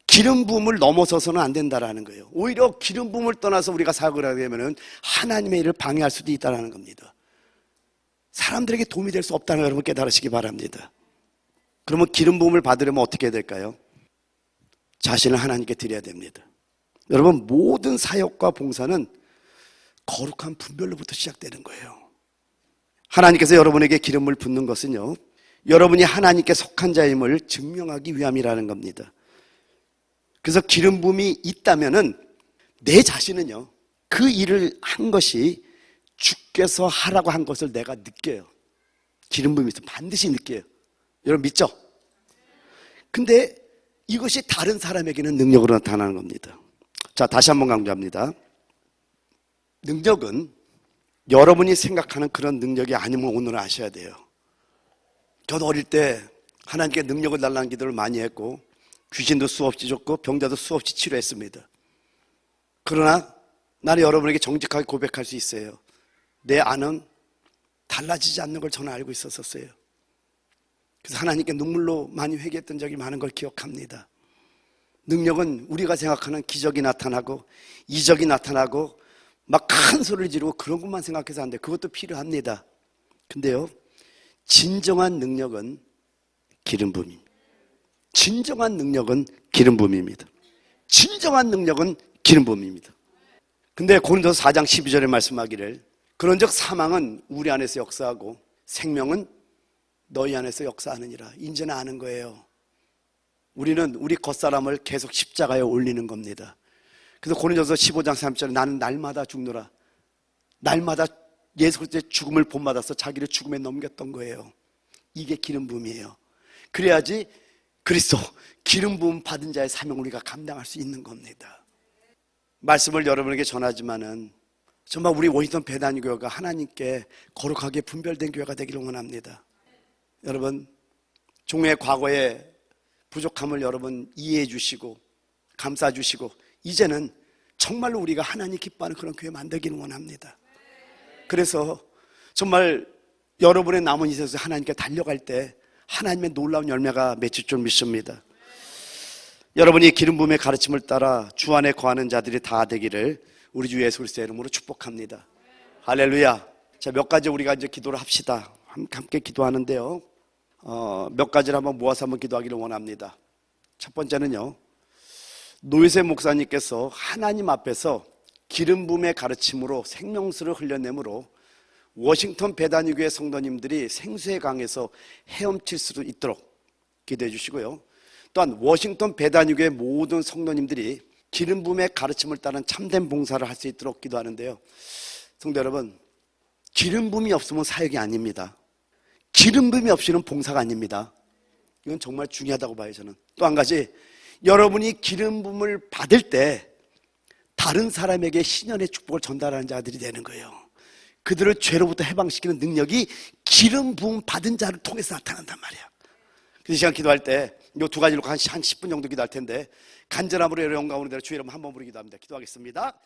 기름 부음을 넘어서서는 안 된다라는 거예요. 오히려 기름 부음을 떠나서 우리가 사역을 하게 되면 하나님의 일을 방해할 수도 있다라는 겁니다. 사람들에게 도움이 될 수 없다는 걸 여러분 깨달으시기 바랍니다. 그러면 기름 부음을 받으려면 어떻게 해야 될까요? 자신을 하나님께 드려야 됩니다. 여러분, 모든 사역과 봉사는 거룩한 분별로부터 시작되는 거예요. 하나님께서 여러분에게 기름을 붓는 것은요, 여러분이 하나님께 속한 자임을 증명하기 위함이라는 겁니다. 그래서 기름 부음이 있다면은 내 자신은요, 그 일을 한 것이 주께서 하라고 한 것을 내가 느껴요. 기름 부음이 있으면 반드시 느껴요. 여러분 믿죠? 근데 이것이 다른 사람에게는 능력으로 나타나는 겁니다. 자, 다시 한번 강조합니다. 능력은 여러분이 생각하는 그런 능력이 아니면 오늘 아셔야 돼요. 저도 어릴 때 하나님께 능력을 달라는 기도를 많이 했고 귀신도 수없이 줬고 병자도 수없이 치료했습니다. 그러나 나는 여러분에게 정직하게 고백할 수 있어요. 내 안은 달라지지 않는 걸 저는 알고 있었어요. 그래서 하나님께 눈물로 많이 회개했던 적이 많은 걸 기억합니다. 능력은 우리가 생각하는 기적이 나타나고 이적이 나타나고 막 큰 소리를 지르고 그런 것만 생각해서 안 돼. 그것도 필요합니다. 근데요, 진정한 능력은 기름 부음입니다. 진정한 능력은 기름 부음입니다. 진정한 능력은 기름 부음입니다. 근데 고린도서 4장 12절에 말씀하기를 그런즉 사망은 우리 안에서 역사하고 생명은 너희 안에서 역사하느니라. 이제는 아는 거예요. 우리는 우리 겉사람을 계속 십자가에 올리는 겁니다. 그래서 고린도서 15장 3절에 나는 날마다 죽노라. 날마다 예수 그리스도의 죽음을 본받아서 자기를 죽음에 넘겼던 거예요. 이게 기름 부음이에요. 그래야지 그리스도 기름 부음 받은 자의 사명을 우리가 감당할 수 있는 겁니다. 말씀을 여러분에게 전하지만은 정말 우리 워싱턴 배단 교회가 하나님께 거룩하게 분별된 교회가 되기를 원합니다. 여러분, 종의 과거의 부족함을 여러분 이해해 주시고 감싸 주시고 이제는 정말로 우리가 하나님 기뻐하는 그런 교회 만들기를 원합니다. 그래서 정말 여러분의 남은 인생에서 하나님께 달려갈 때 하나님의 놀라운 열매가 맺힐 줄 믿습니다. 여러분이 기름 부음의 가르침을 따라 주 안에 거하는 자들이 다 되기를 우리 주 예수 그리스도의 이름으로 축복합니다. 할렐루야. 자, 몇 가지 우리가 이제 기도를 합시다. 함께 기도하는데요. 몇 가지를 한번 모아서 한번 기도하기를 원합니다. 첫 번째는요, 노희세 목사님께서 하나님 앞에서 기름 부음의 가르침으로 생명수를 흘려내므로 워싱턴 배단위교회 성도님들이 생수의 강에서 헤엄칠 수 있도록 기도해 주시고요. 또한 워싱턴 배단위교회 모든 성도님들이 기름 부음의 가르침을 따른 참된 봉사를 할 수 있도록 기도하는데요. 성도 여러분, 기름 부음이 없으면 사역이 아닙니다. 기름 부음이 없이는 봉사가 아닙니다. 이건 정말 중요하다고 봐요, 저는. 또 한 가지, 여러분이 기름 부음을 받을 때 다른 사람에게 신년의 축복을 전달하는 자들이 되는 거예요. 그들을 죄로부터 해방시키는 능력이 기름 부음 받은 자를 통해서 나타난단 말이야. 그래서 이 시간 기도할 때 이 두 가지로 한 10분 정도 기도할 텐데, 간절함으로 여러분 가운데 주의 이름 한번 부르기도 합니다. 기도하겠습니다.